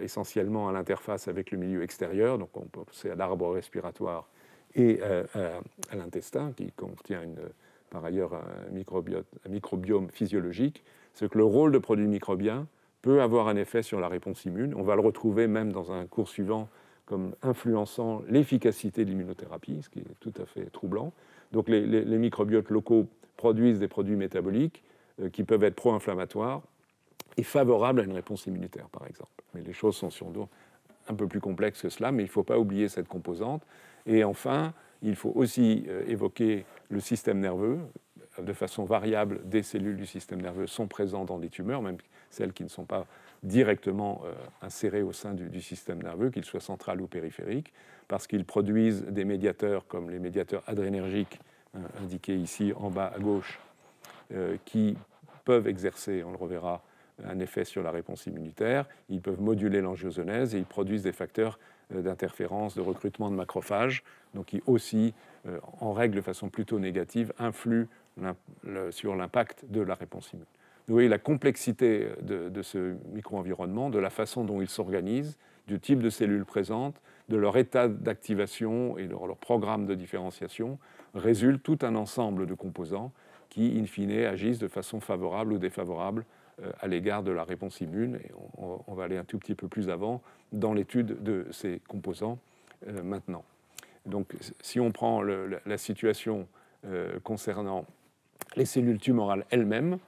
essentiellement à l'interface avec le milieu extérieur, donc on peut penser à l'arbre respiratoire et à l'intestin, qui contient par ailleurs un microbiome physiologique, c'est que le rôle de produits microbiens peut avoir un effet sur la réponse immune. On va le retrouver même dans un cours suivant comme influençant l'efficacité de l'immunothérapie, ce qui est tout à fait troublant. Donc les microbiotes locaux produisent des produits métaboliques qui peuvent être pro-inflammatoires et favorables à une réponse immunitaire, par exemple. Mais les choses sont sur dos un peu plus complexes que cela, mais il ne faut pas oublier cette composante. Et enfin, il faut aussi évoquer le système nerveux. De façon variable, des cellules du système nerveux sont présentes dans des tumeurs, même celles qui ne sont pas directement insérées au sein du système nerveux, qu'ils soient central ou périphériques, parce qu'ils produisent des médiateurs comme les médiateurs adrénergiques, indiqués ici en bas à gauche, qui peuvent exercer, on le reverra, un effet sur la réponse immunitaire. Ils peuvent moduler l'angiogenèse et ils produisent des facteurs d'interférence, de recrutement de macrophages, donc qui aussi, en règle de façon plutôt négative, influent sur l'impact de la réponse immune. Vous voyez la complexité de ce micro-environnement, de la façon dont il s'organise, du type de cellules présentes, de leur état d'activation et de leur programme de différenciation, résulte tout un ensemble de composants qui, in fine, agissent de façon favorable ou défavorable à l'égard de la réponse immune. Et on va aller un tout petit peu plus avant dans l'étude de ces composants maintenant. Donc, si on prend la situation concernant les cellules tumorales elles-mêmes,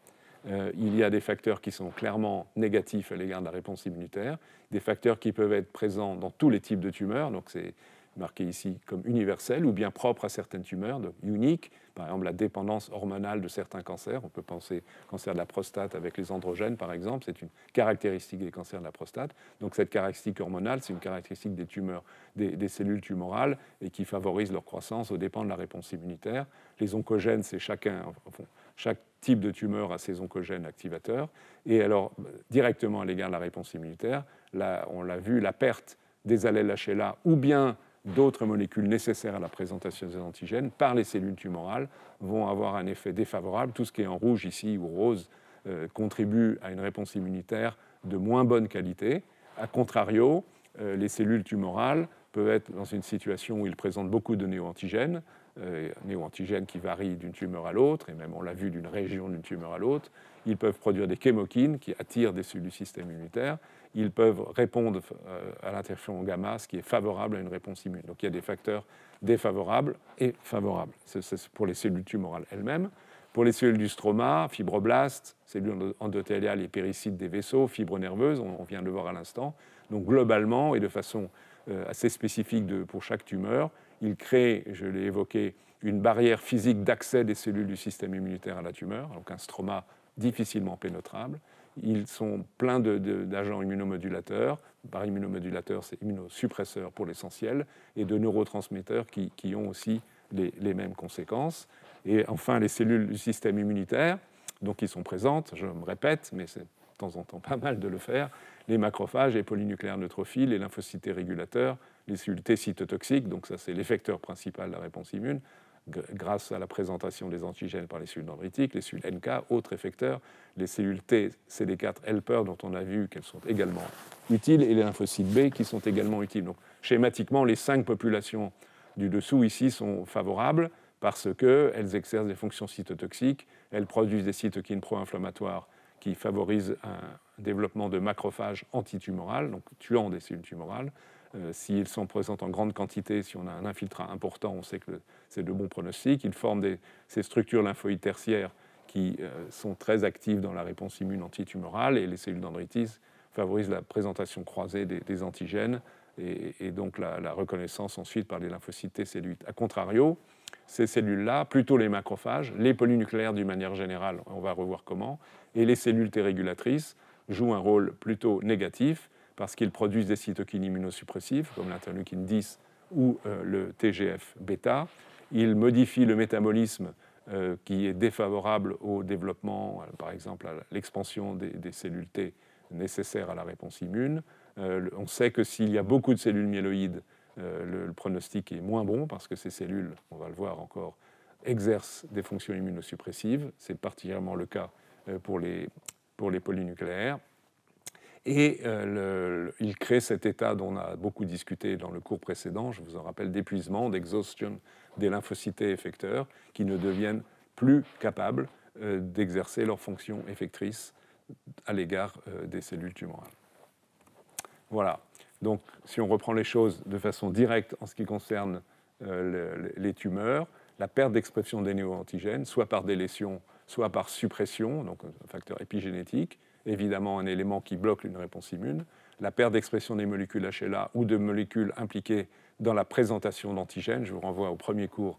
il y a des facteurs qui sont clairement négatifs à l'égard de la réponse immunitaire, des facteurs qui peuvent être présents dans tous les types de tumeurs, donc c'est marqué ici comme universel ou bien propre à certaines tumeurs, donc unique, par exemple la dépendance hormonale de certains cancers. On peut penser au cancer de la prostate avec les androgènes, par exemple, c'est une caractéristique des cancers de la prostate. Donc cette caractéristique hormonale, c'est une caractéristique des tumeurs, des cellules tumorales et qui favorise leur croissance aux dépens de la réponse immunitaire. Les oncogènes, c'est chaque type de tumeur a ses oncogènes activateurs. Et alors, directement à l'égard de la réponse immunitaire, là, on l'a vu, la perte des allèles HLA ou bien d'autres molécules nécessaires à la présentation des antigènes par les cellules tumorales vont avoir un effet défavorable. Tout ce qui est en rouge ici ou rose contribue à une réponse immunitaire de moins bonne qualité. A contrario, les cellules tumorales peuvent être dans une situation où ils présentent beaucoup de néo-antigènes qui varient d'une tumeur à l'autre, et même on l'a vu d'une région d'une tumeur à l'autre. Ils peuvent produire des chémokines qui attirent des cellules du système immunitaire. Ils peuvent répondre à l'interféron gamma, ce qui est favorable à une réponse immune. Donc il y a des facteurs défavorables et favorables. C'est pour les cellules tumorales elles-mêmes. Pour les cellules du stroma, fibroblastes, cellules endothéliales et péricytes des vaisseaux, fibres nerveuses, on vient de le voir à l'instant. Donc globalement et de façon assez spécifique pour chaque tumeur, il crée, je l'ai évoqué, une barrière physique d'accès des cellules du système immunitaire à la tumeur, donc un stroma difficilement pénétrable. Ils sont pleins d'agents immunomodulateurs. Par immunomodulateurs, c'est immunosuppresseurs pour l'essentiel, et de neurotransmetteurs qui ont aussi les mêmes conséquences. Et enfin, les cellules du système immunitaire, donc qui sont présentes, je me répète, mais c'est de temps en temps pas mal de le faire, les macrophages, les polynucléaires neutrophiles, les lymphocytes régulateurs, les cellules T cytotoxiques, donc ça c'est l'effecteur principal de la réponse immune, grâce à la présentation des antigènes par les cellules dendritiques, les cellules NK, autres effecteurs, les cellules T, CD4 helper, dont on a vu qu'elles sont également utiles, et les lymphocytes B qui sont également utiles. Donc, schématiquement, les 5 populations du dessous ici sont favorables parce qu'elles exercent des fonctions cytotoxiques, elles produisent des cytokines pro-inflammatoires qui favorisent un développement de macrophages antitumorales, donc tuant des cellules tumorales. S'ils sont présents en grande quantité, si on a un infiltrat important, on sait que c'est de bons pronostics. Ils forment ces structures lymphoïdes tertiaires qui sont très actives dans la réponse immune antitumorale, et les cellules dendritis favorisent la présentation croisée des antigènes et donc la reconnaissance ensuite par les lymphocytes T cellule 8. A contrario, ces cellules-là, plutôt les macrophages, les polynucléaires d'une manière générale, on va revoir comment, et les cellules T régulatrices jouent un rôle plutôt négatif parce qu'ils produisent des cytokines immunosuppressives, comme l'interleukine 10 ou le TGF-bêta. Ils modifient le métabolisme qui est défavorable au développement, par exemple à l'expansion des cellules T nécessaires à la réponse immune. On sait que s'il y a beaucoup de cellules myéloïdes, le pronostic est moins bon parce que ces cellules, on va le voir encore, exercent des fonctions immunosuppressives. C'est particulièrement le cas pour les polynucléaires. Et il crée cet état dont on a beaucoup discuté dans le cours précédent, je vous en rappelle, d'épuisement, d'exhaustion des lymphocytes effecteurs qui ne deviennent plus capables d'exercer leurs fonctions effectrices à l'égard des cellules tumorales. Voilà. Donc, si on reprend les choses de façon directe en ce qui concerne les tumeurs, la perte d'expression des néoantigènes, soit par délétion, soit par suppression, donc un facteur épigénétique, évidemment un élément qui bloque une réponse immune, la perte d'expression des molécules HLA ou de molécules impliquées dans la présentation d'antigènes. Je vous renvoie au premier cours,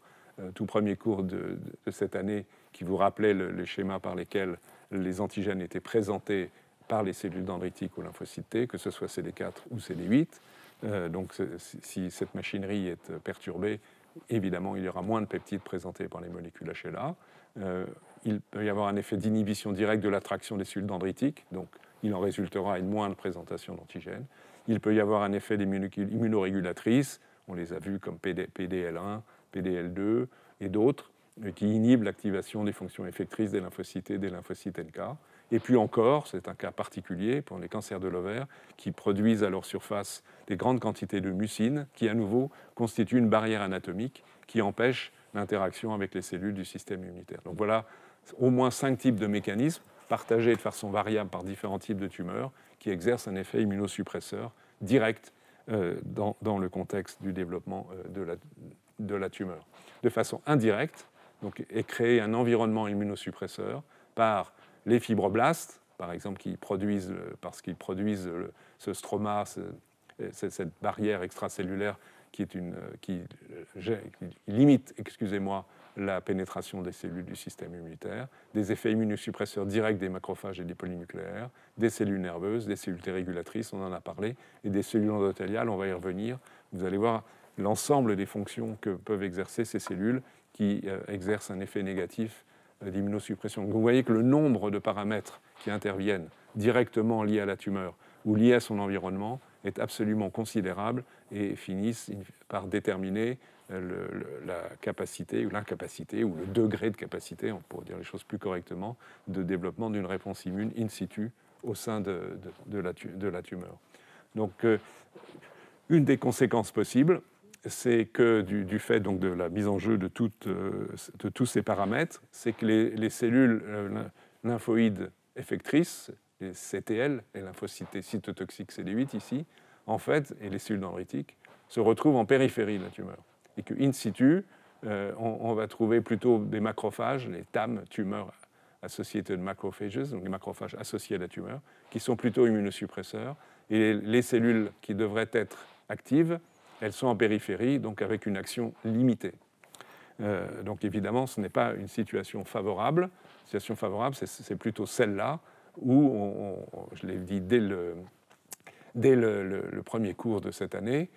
tout premier cours de cette année, qui vous rappelait les schémas par lesquels les antigènes étaient présentés par les cellules dendritiques ou lymphocytes T, que ce soit CD4 ou CD8. Donc si cette machinerie est perturbée, évidemment, il y aura moins de peptides présentés par les molécules HLA. Il peut y avoir un effet d'inhibition directe de l'attraction des cellules dendritiques, donc il en résultera une moindre présentation d'antigènes. Il peut y avoir un effet des molécules immunorégulatrices, on les a vues comme PDL1, PDL2 et d'autres, qui inhibent l'activation des fonctions effectrices des lymphocytes T, des lymphocytes NK. Et puis encore, c'est un cas particulier pour les cancers de l'ovaire, qui produisent à leur surface des grandes quantités de mucine, qui à nouveau constituent une barrière anatomique qui empêche l'interaction avec les cellules du système immunitaire. Donc voilà au moins 5 types de mécanismes partagés de façon variable par différents types de tumeurs qui exercent un effet immunosuppresseur direct dans le contexte du développement de la tumeur. De façon indirecte, donc, est créé un environnement immunosuppresseur par les fibroblastes, par exemple, parce qu'ils produisent ce stroma, cette barrière extracellulaire qui limite, la pénétration des cellules du système immunitaire, des effets immunosuppresseurs directs des macrophages et des polynucléaires, des cellules nerveuses, des cellules T régulatrices, on en a parlé, et des cellules endothéliales, on va y revenir. Vous allez voir l'ensemble des fonctions que peuvent exercer ces cellules qui exercent un effet négatif d'immunosuppression. Vous voyez que le nombre de paramètres qui interviennent directement liés à la tumeur ou liés à son environnement est absolument considérable et finissent par déterminer la capacité ou l'incapacité ou le degré de capacité, on pourrait dire les choses plus correctement, de développement d'une réponse immune in situ au sein de la tumeur. Donc, une des conséquences possibles, c'est que du fait donc, de la mise en jeu de tous ces paramètres, c'est que les cellules lymphoïdes effectrices, les CTL, les lymphocytes cytotoxiques CD8 ici, en fait, et les cellules dendritiques, se retrouvent en périphérie de la tumeur. Et que, in situ, on va trouver plutôt des macrophages, les TAM, tumeurs associated macrophages, donc les macrophages associés à la tumeur, qui sont plutôt immunosuppresseurs. Et les cellules qui devraient être actives, elles sont en périphérie, donc avec une action limitée. Donc évidemment, ce n'est pas une situation favorable. La situation favorable, c'est plutôt celle-là, où, je l'ai dit dès le premier cours de cette année,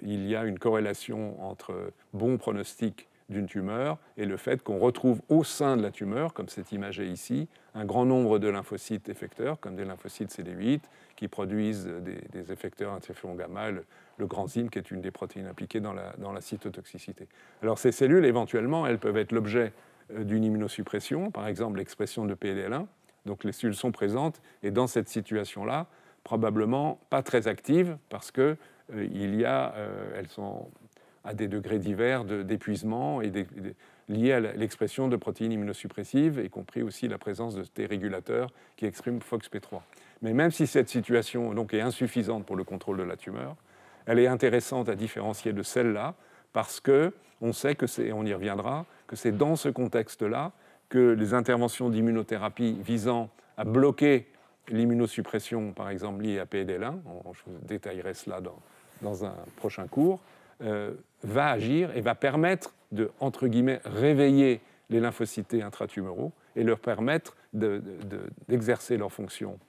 il y a une corrélation entre bon pronostic d'une tumeur et le fait qu'on retrouve au sein de la tumeur, comme c'est imagé ici, un grand nombre de lymphocytes effecteurs, comme des lymphocytes CD8, qui produisent des effecteurs interféron gamma, le granzyme, qui est une des protéines impliquées dans la cytotoxicité. Alors ces cellules, éventuellement, elles peuvent être l'objet d'une immunosuppression, par exemple l'expression de PDL1. Donc les cellules sont présentes, et dans cette situation-là, probablement pas très actives, parce que elles sont à des degrés divers d'épuisement et liés à l'expression de protéines immunosuppressives, y compris aussi la présence de T régulateurs qui expriment FOXP3. Mais même si cette situation donc, est insuffisante pour le contrôle de la tumeur, elle est intéressante à différencier de celle-là, parce qu'on sait que c'est, on y reviendra, que c'est dans ce contexte-là que les interventions d'immunothérapie visant à bloquer l'immunosuppression, par exemple liée à PDL1, je vous détaillerai cela dans un prochain cours, va agir et va permettre de, entre guillemets, réveiller les lymphocytes intratumoraux et leur permettre d'exercer leur fonction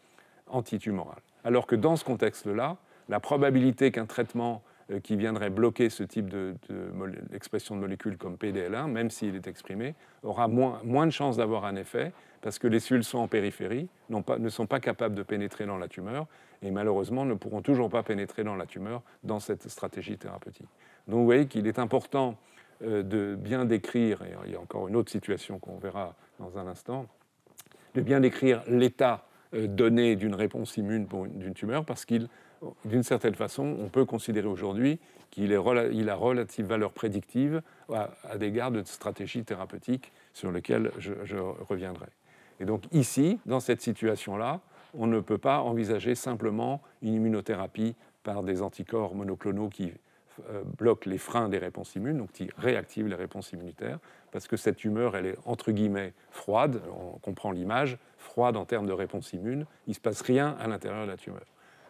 antitumorale. Alors que dans ce contexte-là, la probabilité qu'un traitement qui viendrait bloquer ce type d'expression de molécules comme PDL1, même s'il est exprimé, aura moins de chances d'avoir un effet, parce que les cellules sont en périphérie, ne sont pas capables de pénétrer dans la tumeur, et malheureusement ne pourront toujours pas pénétrer dans la tumeur dans cette stratégie thérapeutique. Donc vous voyez qu'il est important de bien décrire, et il y a encore une autre situation qu'on verra dans un instant, de bien décrire l'état donné d'une réponse immune d'une tumeur, parce qu'il d'une certaine façon, on peut considérer aujourd'hui qu'il a relative valeur prédictive à l'égard de stratégies thérapeutiques sur lesquelles je reviendrai. Et donc ici, dans cette situation-là, on ne peut pas envisager simplement une immunothérapie par des anticorps monoclonaux qui bloquent les freins des réponses immunes, donc qui réactivent les réponses immunitaires, parce que cette tumeur, elle est entre guillemets froide, on comprend l'image, froide en termes de réponse immune, il ne se passe rien à l'intérieur de la tumeur.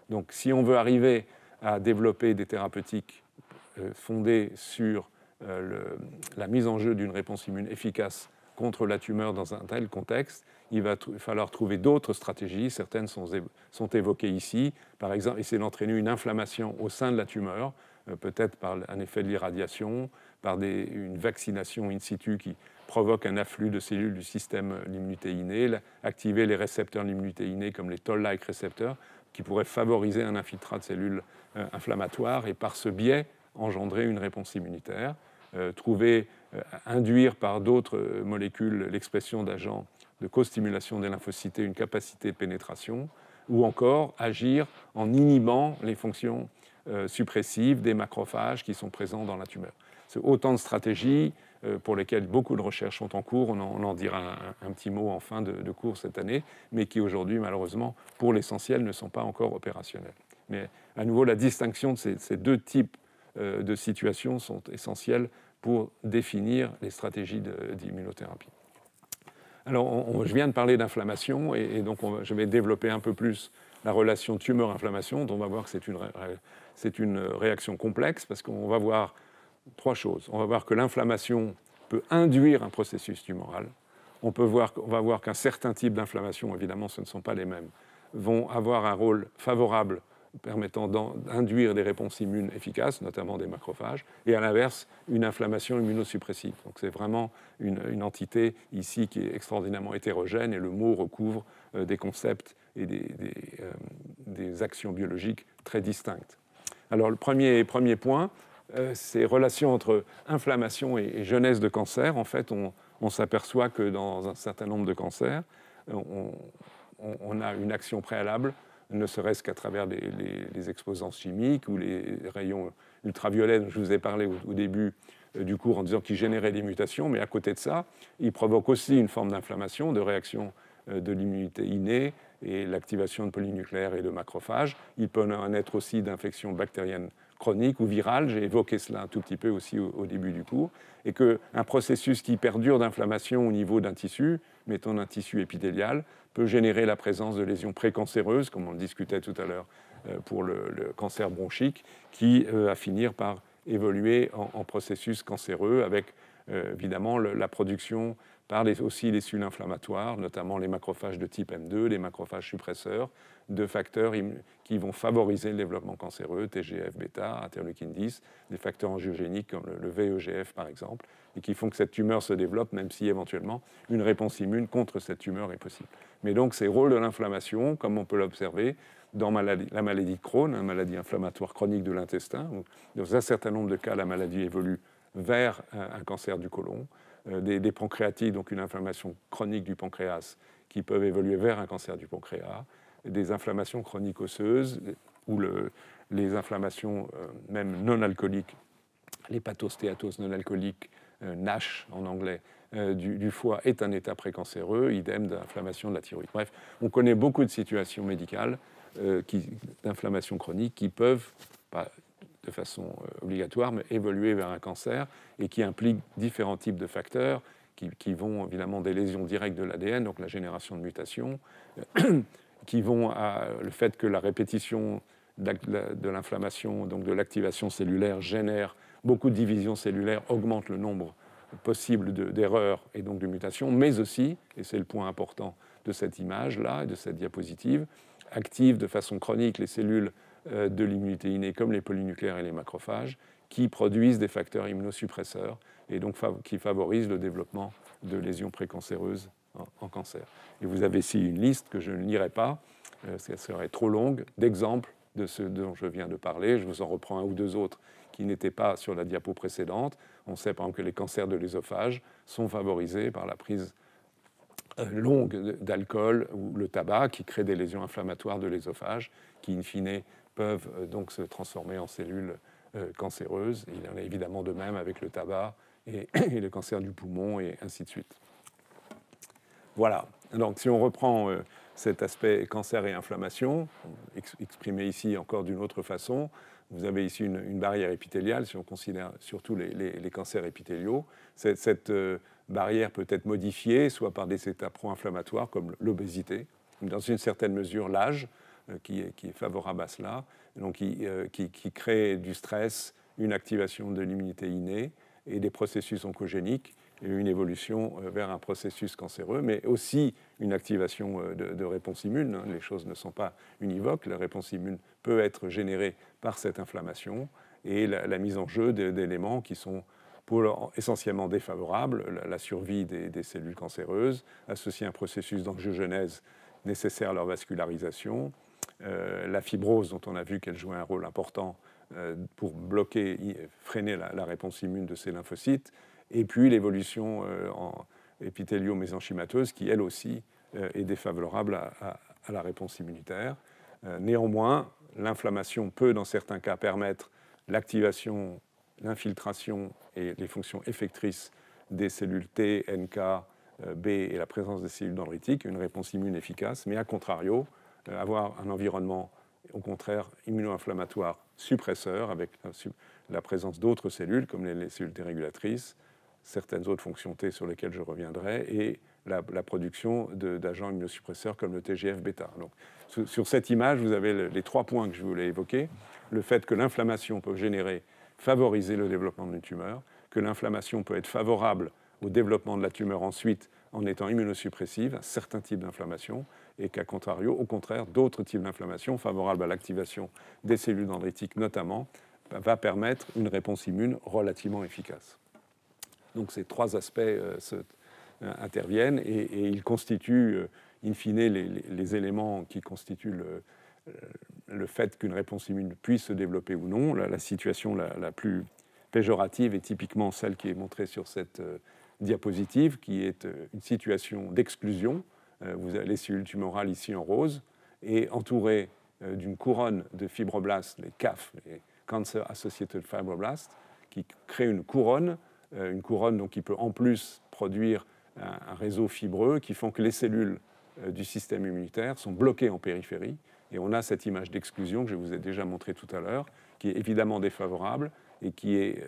Donc, si on veut arriver à développer des thérapeutiques fondées sur la mise en jeu d'une réponse immune efficace contre la tumeur dans un tel contexte, il va falloir trouver d'autres stratégies. Certaines sont évoquées ici. Par exemple, essayer d'entraîner une inflammation au sein de la tumeur, peut-être par un effet de l'irradiation, par une vaccination in situ qui provoque un afflux de cellules du système de l'immunité innée, activer les récepteurs de l'immunité innée comme les Toll-like récepteurs, qui pourrait favoriser un infiltrat de cellules inflammatoires et par ce biais engendrer une réponse immunitaire, induire par d'autres molécules l'expression d'agents de co-stimulation des lymphocytes, une capacité de pénétration, ou encore agir en inhibant les fonctions suppressives des macrophages qui sont présents dans la tumeur. C'est autant de stratégies pour lesquelles beaucoup de recherches sont en cours. On en dira un petit mot en fin de cours cette année, mais qui aujourd'hui, malheureusement, pour l'essentiel, ne sont pas encore opérationnelles. Mais à nouveau, la distinction de ces deux types de situations sont essentielles pour définir les stratégies d'immunothérapie. Alors, je viens de parler d'inflammation, et donc je vais développer un peu plus la relation tumeur-inflammation, dont on va voir que c'est une réaction complexe, parce qu'on va voir trois choses. On va voir que l'inflammation peut induire un processus tumoral. On va voir qu'un certain type d'inflammation, évidemment ce ne sont pas les mêmes, vont avoir un rôle favorable permettant d'induire des réponses immunes efficaces, notamment des macrophages, et à l'inverse, une inflammation immunosuppressive. Donc c'est vraiment une entité ici qui est extraordinairement hétérogène, et le mot recouvre des concepts et des actions biologiques très distinctes. Alors le premier point, ces relations entre inflammation et jeunesse de cancer, en fait, on s'aperçoit que dans un certain nombre de cancers, on a une action préalable, ne serait-ce qu'à travers les exposants chimiques ou les rayons ultraviolets dont je vous ai parlé au début du cours en disant qu'ils généraient des mutations, mais à côté de ça, ils provoquent aussi une forme d'inflammation, de réaction de l'immunité innée et l'activation de polynucléaires et de macrophages. Il peut en être aussi d'infections bactériennes chroniques ou virales, j'ai évoqué cela un tout petit peu aussi au début du cours, et qu'un processus qui perdure d'inflammation au niveau d'un tissu, mettons un tissu épithélial, peut générer la présence de lésions précancéreuses, comme on le discutait tout à l'heure pour le cancer bronchique, qui va finir par évoluer en processus cancéreux avec évidemment la production par aussi les cellules inflammatoires, notamment les macrophages de type M2, les macrophages suppresseurs, de facteurs qui vont favoriser le développement cancéreux, TGF-bêta, interleukine 10, des facteurs angiogéniques comme le VEGF par exemple, et qui font que cette tumeur se développe, même si éventuellement une réponse immune contre cette tumeur est possible. Mais donc ces rôles de l'inflammation, comme on peut l'observer dans la maladie de Crohn, une maladie inflammatoire chronique de l'intestin, où dans un certain nombre de cas, la maladie évolue vers un cancer du côlon, des pancréatites, donc une inflammation chronique du pancréas, qui peuvent évoluer vers un cancer du pancréas, des inflammations chroniques osseuses, ou les inflammations même non alcooliques, l'hépatostéatose non alcoolique, NASH en anglais, du foie est un état précancéreux, idem d'inflammation de la thyroïde. Bref, on connaît beaucoup de situations médicales d'inflammation chronique qui peuvent, pas de façon obligatoire, mais évoluer vers un cancer et qui impliquent différents types de facteurs qui vont évidemment des lésions directes de l'ADN, donc la génération de mutations, qui vont à le fait que la répétition de l'inflammation, donc de l'activation cellulaire, génère beaucoup de divisions cellulaires, augmente le nombre possible d'erreurs et donc de mutations, mais aussi, et c'est le point important de cette image-là et de cette diapositive, active de façon chronique les cellules de l'immunité innée comme les polynucléaires et les macrophages, qui produisent des facteurs immunosuppresseurs et donc qui favorisent le développement de lésions précancéreuses en cancer. Et vous avez ici une liste que je ne lirai pas, ça serait trop longue, d'exemples de ce dont je viens de parler. Je vous en reprends un ou deux autres qui n'étaient pas sur la diapo précédente. On sait par exemple que les cancers de l'œsophage sont favorisés par la prise longue d'alcool ou le tabac qui crée des lésions inflammatoires de l'œsophage qui, in fine, peuvent donc se transformer en cellules cancéreuses. Il en est évidemment de même avec le tabac et le cancer du poumon et ainsi de suite. Voilà. Donc, si on reprend cet aspect cancer et inflammation, exprimé ici encore d'une autre façon, vous avez ici une barrière épithéliale, si on considère surtout les cancers épithéliaux. Cette barrière peut être modifiée, soit par des états pro-inflammatoires comme l'obésité, dans une certaine mesure l'âge, qui est favorable à cela, donc qui crée du stress, une activation de l'immunité innée et des processus oncogéniques, et une évolution vers un processus cancéreux, mais aussi une activation de réponse immune. Les choses ne sont pas univoques. La réponse immune peut être générée par cette inflammation et la mise en jeu d'éléments qui sont essentiellement défavorables, la survie des cellules cancéreuses, associée à un processus d'angiogenèse nécessaire à leur vascularisation, la fibrose dont on a vu qu'elle jouait un rôle important pour freiner la réponse immune de ces lymphocytes, et puis l'évolution en épithélio-mésenchymateuse qui, elle aussi, est défavorable à la réponse immunitaire. Néanmoins, l'inflammation peut, dans certains cas, permettre l'activation, l'infiltration et les fonctions effectrices des cellules T, NK, B et la présence des cellules dendritiques, une réponse immune efficace, mais à contrario, avoir un environnement, au contraire, immuno-inflammatoire suppresseur, avec la présence d'autres cellules, comme les cellules T régulatrices, certaines autres fonctions T sur lesquelles je reviendrai, et la production d'agents immunosuppresseurs comme le TGF-bêta. Donc, sur cette image, vous avez les trois points que je voulais évoquer. Le fait que l'inflammation peut favoriser le développement d'une tumeur, que l'inflammation peut être favorable au développement de la tumeur ensuite en étant immunosuppressive à certains types d'inflammation, et qu'à contrario, au contraire, d'autres types d'inflammation favorables à l'activation des cellules dendritiques notamment, va permettre une réponse immune relativement efficace. Donc ces trois aspects interviennent et ils constituent, in fine, les éléments qui constituent le fait qu'une réponse immune puisse se développer ou non. La situation la plus péjorative est typiquement celle qui est montrée sur cette diapositive, qui est une situation d'exclusion. Vous avez les cellules tumorales ici en rose, et entourées d'une couronne de fibroblastes, les CAF, les Cancer Associated Fibroblasts, qui créent une couronne donc, qui peut en plus produire un réseau fibreux qui font que les cellules du système immunitaire sont bloquées en périphérie. Et on a cette image d'exclusion que je vous ai déjà montrée tout à l'heure, qui est évidemment défavorable et qui est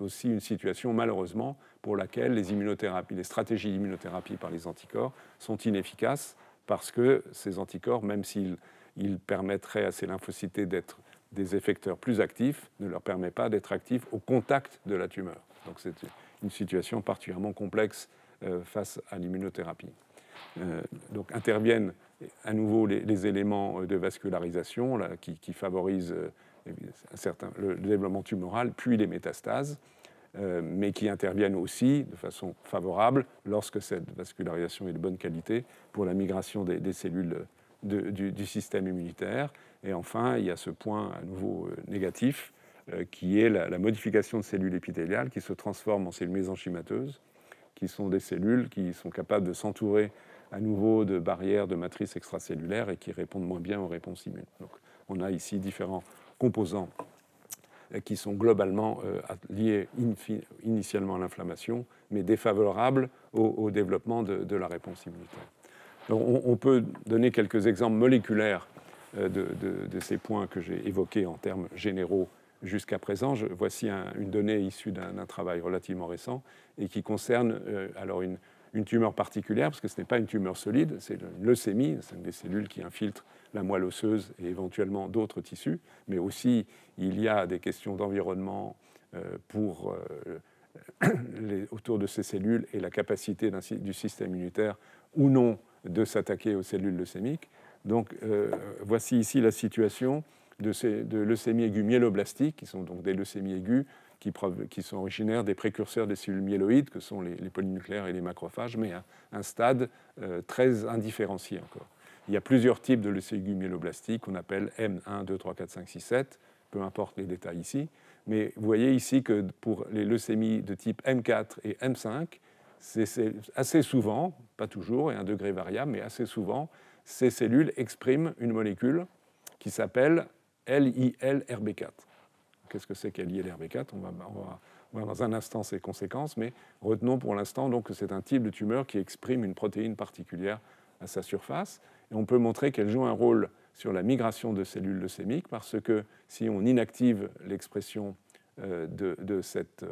aussi une situation, malheureusement, pour laquelle les stratégies d'immunothérapie par les anticorps sont inefficaces parce que ces anticorps, même s'ils permettraient à ces lymphocytes d'être des effecteurs plus actifs, ne leur permet pas d'être actifs au contact de la tumeur. Donc c'est une situation particulièrement complexe face à l'immunothérapie. Donc interviennent à nouveau les éléments de vascularisation là, qui favorisent le développement tumoral, puis les métastases, mais qui interviennent aussi de façon favorable lorsque cette vascularisation est de bonne qualité pour la migration des cellules du système immunitaire. Et enfin, il y a ce point à nouveau négatif, qui est la modification de cellules épithéliales qui se transforment en cellules mésenchymateuses, qui sont des cellules qui sont capables de s'entourer à nouveau de barrières de matrices extracellulaires et qui répondent moins bien aux réponses immunes. Donc, on a ici différents composants qui sont globalement liés initialement à l'inflammation, mais défavorables au développement de la réponse immunitaire. Donc, on peut donner quelques exemples moléculaires de ces points que j'ai évoqués en termes généraux jusqu'à présent. Voici une donnée issue d'un travail relativement récent et qui concerne alors une tumeur particulière, parce que ce n'est pas une tumeur solide, c'est une leucémie, c'est des cellules qui infiltrent la moelle osseuse et éventuellement d'autres tissus, mais aussi il y a des questions d'environnement autour de ces cellules et la capacité du système immunitaire ou non de s'attaquer aux cellules leucémiques. Donc voici ici la situation de leucémies aiguës myéloblastiques, qui sont donc des leucémies aiguës qui sont originaires des précurseurs des cellules myéloïdes, que sont les polynucléaires et les macrophages, mais à un stade très indifférencié encore. Il y a plusieurs types de leucémies aiguës myéloblastiques qu'on appelle M1, 2, 3, 4, 5, 6, 7, peu importe les détails ici, mais vous voyez ici que pour les leucémies de type M4 et M5, c'est assez souvent, pas toujours, et à un degré variable, mais assez souvent, ces cellules expriment une molécule qui s'appelle LILRB4. Qu'est-ce que c'est qu'LILRB4 on va voir dans un instant ses conséquences, mais retenons pour l'instant donc que c'est un type de tumeur qui exprime une protéine particulière à sa surface. Et on peut montrer qu'elle joue un rôle sur la migration de cellules leucémiques, parce que si on inactive l'expression de cette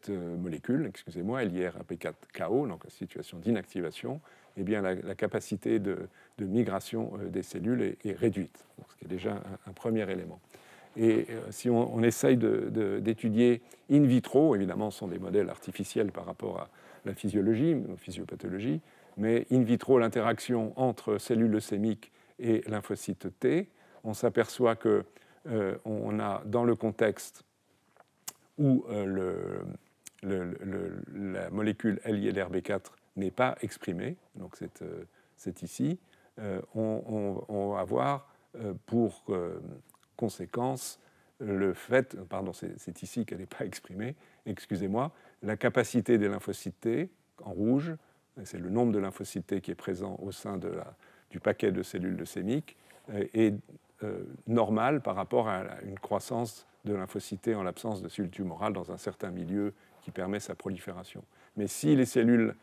molécule, LILRB4-KO, donc la situation d'inactivation, eh bien la capacité de migration des cellules est réduite, donc, ce qui est déjà un premier élément. Et si on essaye d'étudier in vitro, évidemment ce sont des modèles artificiels par rapport à la physiologie, la physiopathologie, mais in vitro l'interaction entre cellules leucémiques et lymphocytes T, on s'aperçoit qu'on a dans le contexte où la molécule LILRB4 n'est pas exprimée, donc c'est ici, on va avoir pour conséquence le fait, pardon, c'est ici qu'elle n'est pas exprimée, excusez-moi, la capacité des lymphocytes T, en rouge, c'est le nombre de lymphocytes T qui est présent au sein du paquet de cellules leucémiques, est normal par rapport à une croissance de lymphocytes T en l'absence de cellules tumorales dans un certain milieu qui permet sa prolifération. Mais si les cellules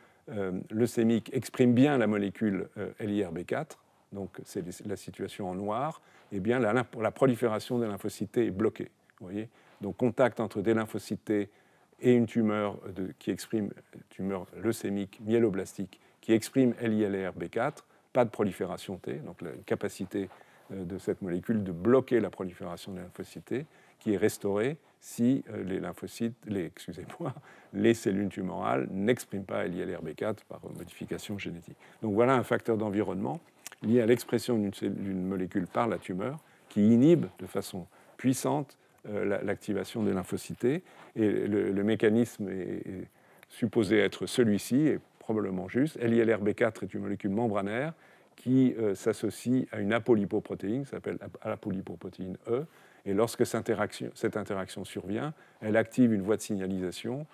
leucémiques expriment bien la molécule LIRB4, donc c'est la situation en noir, eh bien la prolifération des lymphocytes T est bloquée. Vous voyez, donc contact entre des lymphocytes T et une tumeur qui exprime tumeur leucémique myéloblastique qui exprime LILRB4, pas de prolifération T, donc la capacité de cette molécule de bloquer la prolifération des lymphocytes T, qui est restaurée si les cellules tumorales n'expriment pas LILRB4 par modification génétique. Donc voilà un facteur d'environnement lié à l'expression d'une molécule par la tumeur qui inhibe de façon puissante l'activation des lymphocytes T. Et le mécanisme est supposé être celui-ci, et probablement juste. LILRB4 est une molécule membranaire qui s'associe à une apolipoprotéine, qui s'appelle l'apolipoprotéine E. Et lorsque cette interaction survient, elle active une voie de signalisation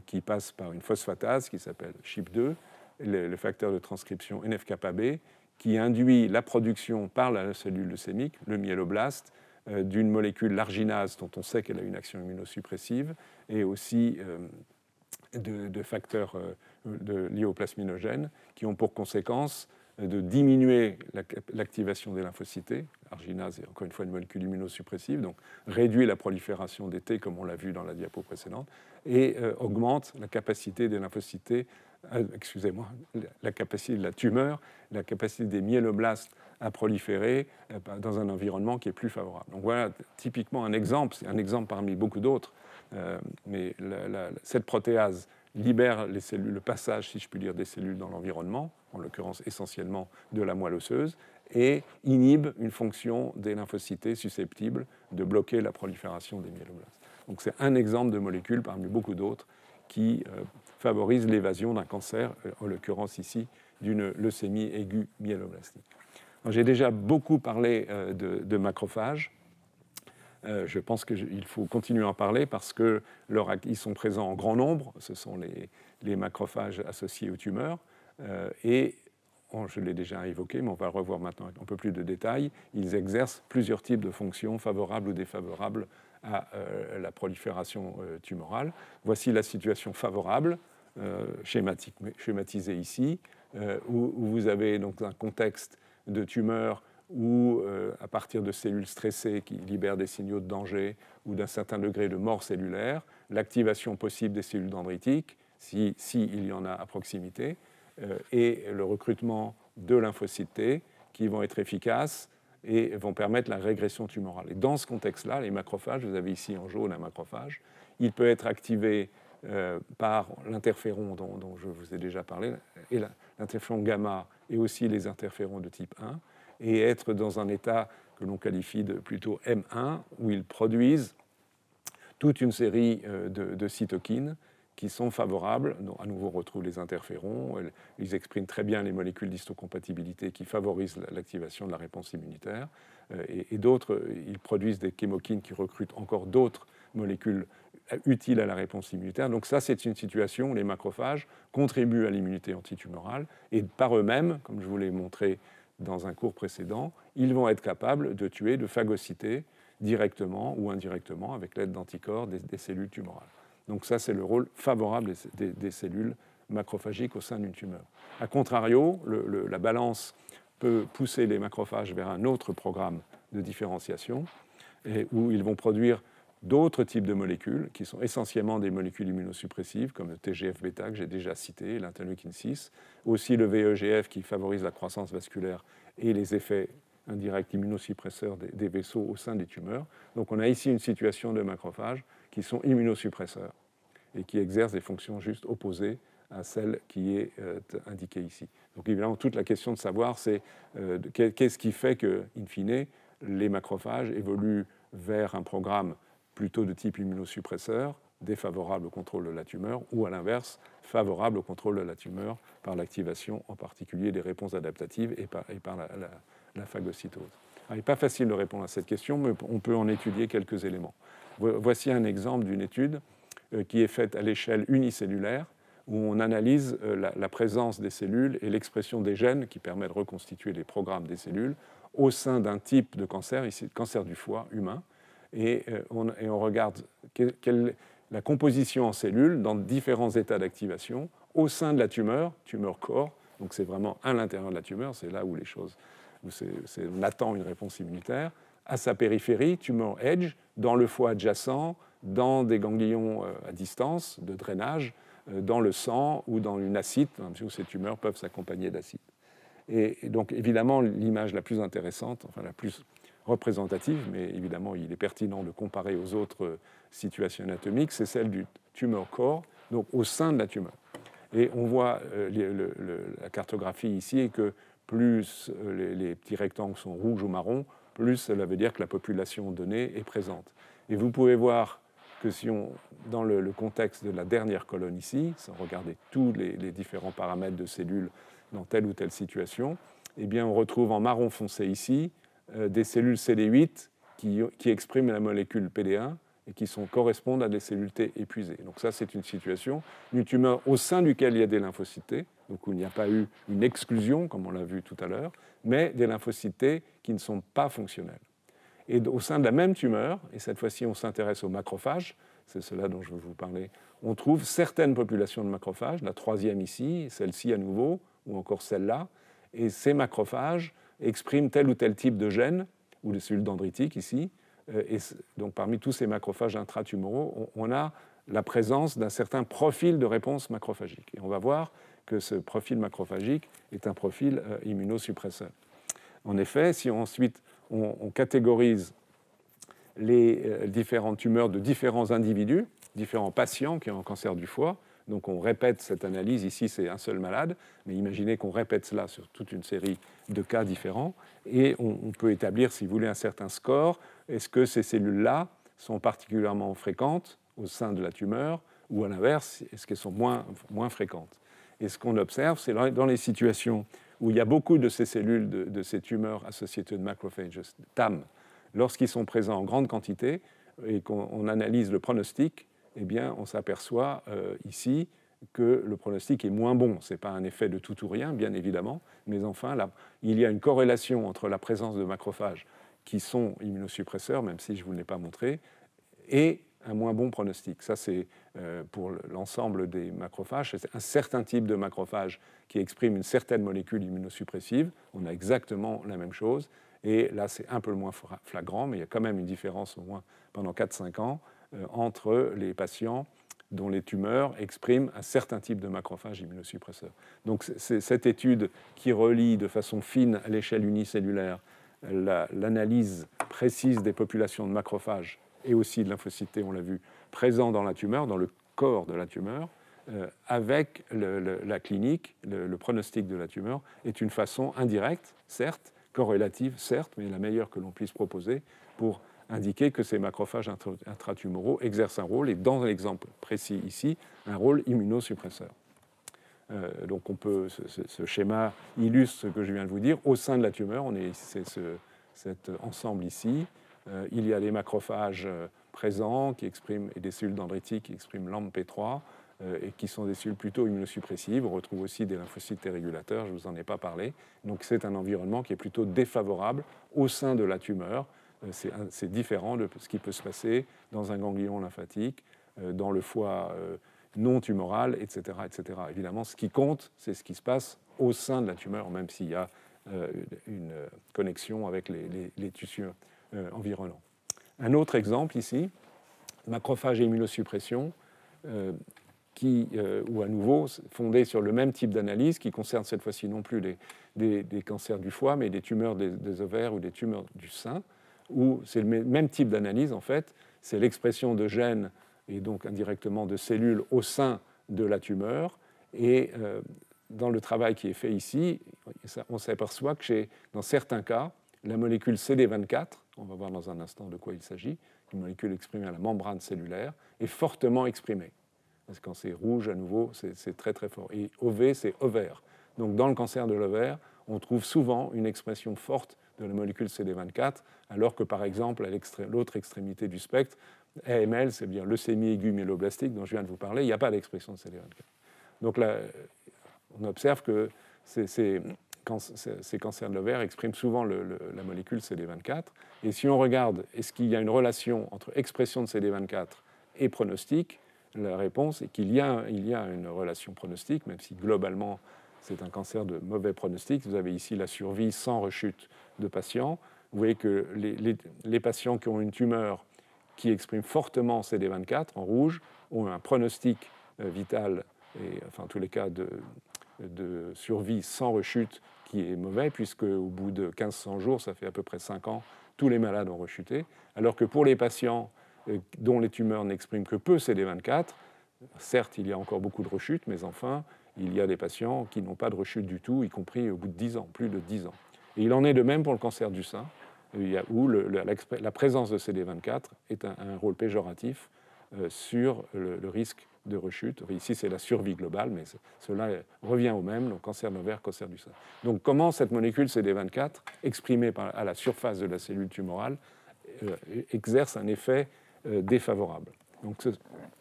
qui passe par une phosphatase qui s'appelle SHIP2, le facteur de transcription NF-κB, qui induit la production par la cellule leucémique, le myéloblaste, d'une molécule l'arginase dont on sait qu'elle a une action immunosuppressive, et aussi de facteurs liés aux plasminogènes qui ont pour conséquence de diminuer l'activation des lymphocytes. Arginase est encore une fois une molécule immunosuppressive, donc réduit la prolifération des T, comme on l'a vu dans la diapo précédente, et augmente la capacité des lymphocytes, la capacité de la tumeur, la capacité des myéloblastes à proliférer dans un environnement qui est plus favorable. Donc voilà typiquement un exemple, c'est un exemple parmi beaucoup d'autres, mais cette protéase libère les cellules, le passage, si je puis dire, des cellules dans l'environnement, en l'occurrence essentiellement de la moelle osseuse, et inhibe une fonction des lymphocytes susceptibles de bloquer la prolifération des myéloblastes. Donc c'est un exemple de molécule parmi beaucoup d'autres qui favorise l'évasion d'un cancer, en l'occurrence ici d'une leucémie aiguë myéloblastique. J'ai déjà beaucoup parlé de macrophages. Je pense qu'il faut continuer à en parler parce qu'ils sont présents en grand nombre. Ce sont les macrophages associés aux tumeurs. Et je l'ai déjà évoqué, mais on va le revoir maintenant avec un peu plus de détails. Ils exercent plusieurs types de fonctions favorables ou défavorables à la prolifération tumorale. Voici la situation favorable, schématisée ici, où vous avez donc un contexte de tumeur où, à partir de cellules stressées qui libèrent des signaux de danger ou d'un certain degré de mort cellulaire, l'activation possible des cellules dendritiques, s'il y en a à proximité, et le recrutement de lymphocytes T qui vont être efficaces et vont permettre la régression tumorale. Et dans ce contexte-là, les macrophages, vous avez ici en jaune un macrophage, il peut être activé par l'interféron dont je vous ai déjà parlé, et l'interféron gamma et aussi les interférons de type 1, et être dans un état que l'on qualifie de plutôt M1, où ils produisent toute une série de cytokines qui sont favorables. Donc, à nouveau, on retrouve les interférons. Ils expriment très bien les molécules d'histocompatibilité qui favorisent l'activation de la réponse immunitaire. Et d'autres, ils produisent des chémokines qui recrutent encore d'autres molécules utiles à la réponse immunitaire. Donc ça, c'est une situation où les macrophages contribuent à l'immunité antitumorale. Et par eux-mêmes, comme je vous l'ai montré dans un cours précédent, ils vont être capables de tuer, de phagocyter directement ou indirectement avec l'aide d'anticorps des cellules tumorales. Donc ça, c'est le rôle favorable des cellules macrophagiques au sein d'une tumeur. A contrario, la balance peut pousser les macrophages vers un autre programme de différenciation où ils vont produire d'autres types de molécules qui sont essentiellement des molécules immunosuppressives comme le TGF-bêta que j'ai déjà cité, l'interleukine 6, aussi le VEGF qui favorise la croissance vasculaire et les effets indirects immunosuppresseurs des vaisseaux au sein des tumeurs. Donc on a ici une situation de macrophages qui sont immunosuppresseurs et qui exercent des fonctions juste opposées à celle qui est indiquée ici. Donc évidemment, toute la question de savoir, c'est qu'est-ce qui fait que, in fine, les macrophages évoluent vers un programme plutôt de type immunosuppresseur, défavorable au contrôle de la tumeur, ou à l'inverse, favorable au contrôle de la tumeur par l'activation en particulier des réponses adaptatives et par la phagocytose. Alors, il n'est pas facile de répondre à cette question, mais on peut en étudier quelques éléments. Voici un exemple d'une étude qui est faite à l'échelle unicellulaire, où on analyse la présence des cellules et l'expression des gènes qui permettent de reconstituer les programmes des cellules au sein d'un type de cancer, ici le cancer du foie humain, et on regarde la composition en cellules dans différents états d'activation au sein de la tumeur corps, donc c'est vraiment à l'intérieur de la tumeur, c'est là où les choses, on attend une réponse immunitaire, à sa périphérie, tumeur edge, dans le foie adjacent, dans des ganglions à distance de drainage, dans le sang ou dans une acide, où ces tumeurs peuvent s'accompagner d'acide. Et donc évidemment, l'image la plus intéressante, enfin la plus représentative, mais évidemment il est pertinent de comparer aux autres situations anatomiques, c'est celle du tumor corps, donc au sein de la tumeur. Et on voit la cartographie ici, et que plus les petits rectangles sont rouges ou marrons, plus cela veut dire que la population donnée est présente. Et vous pouvez voir que si on, dans le contexte de la dernière colonne ici, sans regarder tous les différents paramètres de cellules dans telle ou telle situation, eh bien on retrouve en marron foncé ici des cellules CD8 qui expriment la molécule PD1 et qui correspondent à des cellules T épuisées. Donc ça, c'est une situation d'une tumeur au sein duquel il y a des lymphocytes T, donc où il n'y a pas eu une exclusion, comme on l'a vu tout à l'heure, mais des lymphocytes T qui ne sont pas fonctionnels. Et au sein de la même tumeur, et cette fois-ci on s'intéresse aux macrophages, c'est cela dont je veux vous parler, on trouve certaines populations de macrophages, la troisième ici, celle-ci à nouveau, ou encore celle-là, et ces macrophages expriment tel ou tel type de gène, ou de cellules dendritiques ici, et donc parmi tous ces macrophages intratumoraux, on a la présence d'un certain profil de réponse macrophagique. Et on va voir que ce profil macrophagique est un profil immunosuppresseur. En effet, si ensuite on catégorise les différentes tumeurs de différents individus, différents patients qui ont un cancer du foie, donc on répète cette analyse, ici c'est un seul malade, mais imaginez qu'on répète cela sur toute une série de cas différents, et on peut établir, si vous voulez, un certain score. Est-ce que ces cellules-là sont particulièrement fréquentes au sein de la tumeur, ou à l'inverse, est-ce qu'elles sont moins fréquentes? Et ce qu'on observe, c'est dans les situations où il y a beaucoup de ces cellules, de ces tumeurs associées de macrophages, TAM, lorsqu'ils sont présents en grande quantité et qu'on analyse le pronostic, eh bien, on s'aperçoit ici que le pronostic est moins bon. Ce n'est pas un effet de tout ou rien, bien évidemment, mais enfin, là, il y a une corrélation entre la présence de macrophages qui sont immunosuppresseurs, même si je ne vous l'ai pas montré, et un moins bon pronostic. Ça, c'est pour l'ensemble des macrophages. C'est un certain type de macrophage qui exprime une certaine molécule immunosuppressive. On a exactement la même chose. Et là, c'est un peu moins flagrant, mais il y a quand même une différence, au moins pendant 4-5 ans, entre les patients dont les tumeurs expriment un certain type de macrophage immunosuppresseur. Donc, c'est cette étude qui relie de façon fine à l'échelle unicellulaire l'analyse précise des populations de macrophages et aussi de lymphocytes T, on l'a vu, présents dans la tumeur, dans le corps de la tumeur, avec la clinique, le pronostic de la tumeur, est une façon indirecte, certes, corrélative, certes, mais la meilleure que l'on puisse proposer pour indiquer que ces macrophages intratumoraux exercent un rôle, et dans l'exemple précis ici, un rôle immunosuppresseur. Donc ce schéma illustre ce que je viens de vous dire. Au sein de la tumeur, c'est cet ensemble ici. Il y a des macrophages présents qui expriment, et des cellules dendritiques qui expriment LAMP-P3 et qui sont des cellules plutôt immunosuppressives. On retrouve aussi des lymphocytes T régulateurs, je ne vous en ai pas parlé. Donc c'est un environnement qui est plutôt défavorable au sein de la tumeur. C'est différent de ce qui peut se passer dans un ganglion lymphatique, dans le foie non tumoral, etc., etc. Évidemment, ce qui compte, c'est ce qui se passe au sein de la tumeur, même s'il y a une connexion avec les tissus environnants. Un autre exemple ici, macrophage et immunosuppression, ou à nouveau fondé sur le même type d'analyse, qui concerne cette fois-ci non plus des cancers du foie, mais des tumeurs des ovaires ou des tumeurs du sein, où c'est le même type d'analyse, en fait, c'est l'expression de gènes et donc indirectement de cellules au sein de la tumeur. Et dans le travail qui est fait ici, on s'aperçoit que dans certains cas, la molécule CD24, on va voir dans un instant de quoi il s'agit, une molécule exprimée à la membrane cellulaire, est fortement exprimée. Parce que quand c'est rouge, à nouveau, c'est très très fort. Et OV, c'est ovaire. Donc dans le cancer de l'ovaire, on trouve souvent une expression forte de la molécule CD24, alors que par exemple, à l'autre extrémité du spectre, AML, c'est bien leucémie aiguë myéloblastique dont je viens de vous parler, il n'y a pas d'expression de CD24. Donc là, on observe que ces cancers de l'ovaire expriment souvent la molécule CD24. Et si on regarde, est-ce qu'il y a une relation entre expression de CD24 et pronostic, la réponse est qu'il y a une relation pronostic, même si globalement c'est un cancer de mauvais pronostic. Vous avez ici la survie sans rechute de patients. Vous voyez que les patients qui ont une tumeur qui exprime fortement CD24 en rouge ont un pronostic vital, et enfin en tous les cas de survie sans rechute qui est mauvais, puisque au bout de 1500 jours, ça fait à peu près 5 ans, tous les malades ont rechuté, alors que pour les patients dont les tumeurs n'expriment que peu CD24, certes, il y a encore beaucoup de rechutes, mais enfin, il y a des patients qui n'ont pas de rechute du tout, y compris au bout de 10 ans, plus de 10 ans. Et il en est de même pour le cancer du sein, où la présence de CD24 est un rôle péjoratif sur le risque de rechute. Ici, c'est la survie globale, mais cela revient au même, le cancer de l'ovaire, cancer du sein. Donc, comment cette molécule CD24, exprimée à la surface de la cellule tumorale, exerce un effet défavorable. Donc,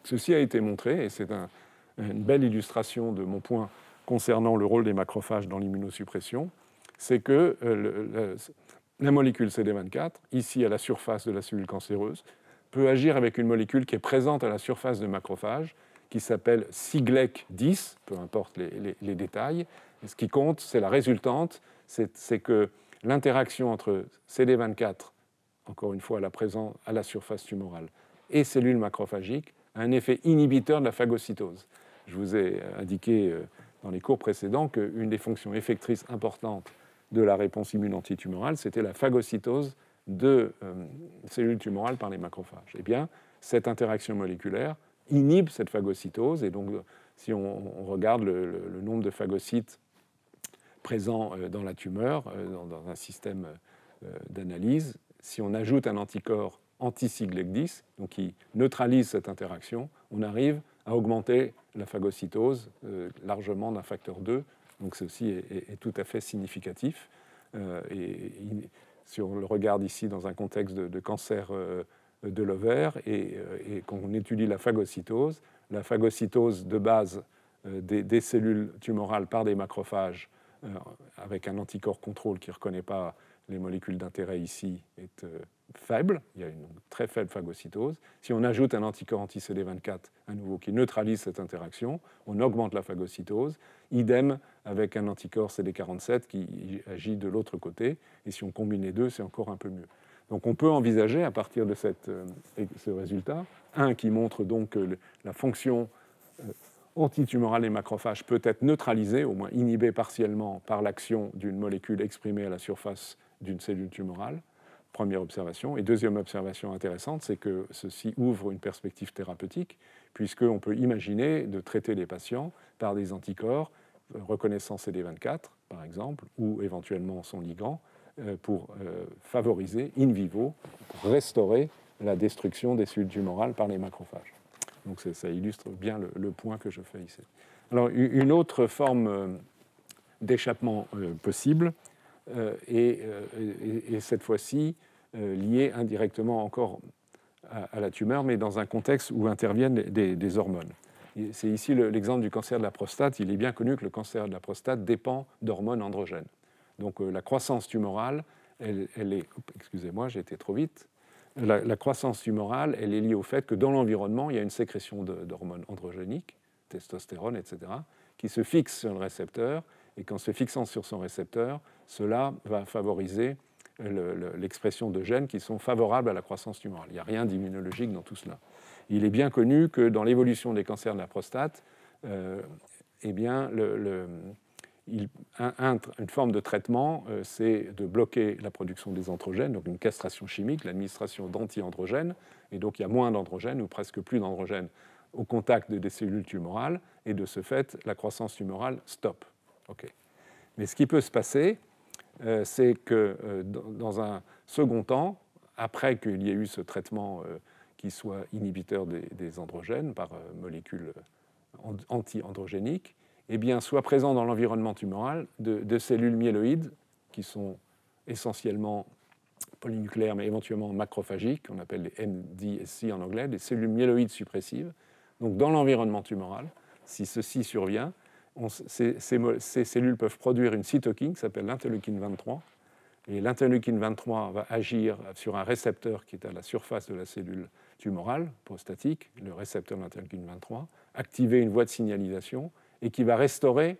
ceci a été montré, et c'est une belle illustration de mon point concernant le rôle des macrophages dans l'immunosuppression, c'est que la molécule CD24, ici à la surface de la cellule cancéreuse, peut agir avec une molécule qui est présente à la surface de macrophages, qui s'appelle Siglec-10, peu importe les détails. Et ce qui compte, c'est la résultante, c'est que l'interaction entre CD24, encore une fois à la surface tumorale, et cellules macrophagiques, a un effet inhibiteur de la phagocytose. Je vous ai indiqué dans les cours précédents qu'une des fonctions effectrices importantes de la réponse immune antitumorale, c'était la phagocytose de cellules tumorales par les macrophages. Eh bien, cette interaction moléculaire inhibe cette phagocytose, et donc si on regarde le nombre de phagocytes présents dans la tumeur, dans un système d'analyse, si on ajoute un anticorps anti-Siglec 10, donc qui neutralise cette interaction, on arrive à augmenter la phagocytose largement d'un facteur 2. Donc ceci est tout à fait significatif. Si on le regarde ici dans un contexte de cancer de l'ovaire et qu'on étudie la phagocytose de base des cellules tumorales par des macrophages avec un anticorps contrôle qui ne reconnaît pas les molécules d'intérêt ici est faible, il y a une très faible phagocytose. Si on ajoute un anticorps anti-CD24 à nouveau qui neutralise cette interaction, on augmente la phagocytose. Idem avec un anticorps CD47 qui agit de l'autre côté. Et si on combine les deux, c'est encore un peu mieux. Donc on peut envisager, à partir de ce résultat, qui montre donc que la fonction antitumorale des macrophages peut être neutralisée, au moins inhibée partiellement par l'action d'une molécule exprimée à la surface d'une cellule tumorale. Première observation. Et deuxième observation intéressante, c'est que ceci ouvre une perspective thérapeutique, puisqu'on peut imaginer de traiter les patients par des anticorps reconnaissant CD24, par exemple, ou éventuellement son ligand, pour favoriser in vivo, pour restaurer la destruction des cellules tumorales par les macrophages. Donc ça illustre bien le point que je fais ici. Alors, une autre forme d'échappement possible est cette fois-ci liée indirectement encore à la tumeur, mais dans un contexte où interviennent des hormones. C'est ici l'exemple du cancer de la prostate. Il est bien connu que le cancer de la prostate dépend d'hormones androgènes. Donc la croissance tumorale, elle est... Excusez-moi, j'ai été trop vite. La croissance tumorale, elle est liée au fait que dans l'environnement, il y a une sécrétion d'hormones androgéniques, testostérone, etc., qui se fixent sur le récepteur, et qu'en se fixant sur son récepteur, cela va favoriser l'expression de gènes qui sont favorables à la croissance tumorale. Il n'y a rien d'immunologique dans tout cela. Il est bien connu que dans l'évolution des cancers de la prostate, eh bien, une forme de traitement, c'est de bloquer la production des androgènes, donc une castration chimique, l'administration d'anti-androgènes, et donc il y a moins d'androgènes ou presque plus d'androgènes au contact des cellules tumorales, et de ce fait, la croissance tumorale stoppe. Okay. Mais ce qui peut se passer, c'est que dans un second temps, après qu'il y ait eu ce traitement qui soit inhibiteur des androgènes par molécules anti-androgéniques, eh bien, soit présent dans l'environnement tumoral de cellules myéloïdes qui sont essentiellement polynucléaires, mais éventuellement macrophagiques, qu'on appelle les MDSC en anglais, des cellules myéloïdes suppressives. Donc, dans l'environnement tumoral, si ceci survient, ces cellules peuvent produire une cytokine qui s'appelle l'interleukine 23. Et l'interleukine 23 va agir sur un récepteur qui est à la surface de la cellule tumorale prostatique, le récepteur de l'interleukine 23, activer une voie de signalisation et qui va restaurer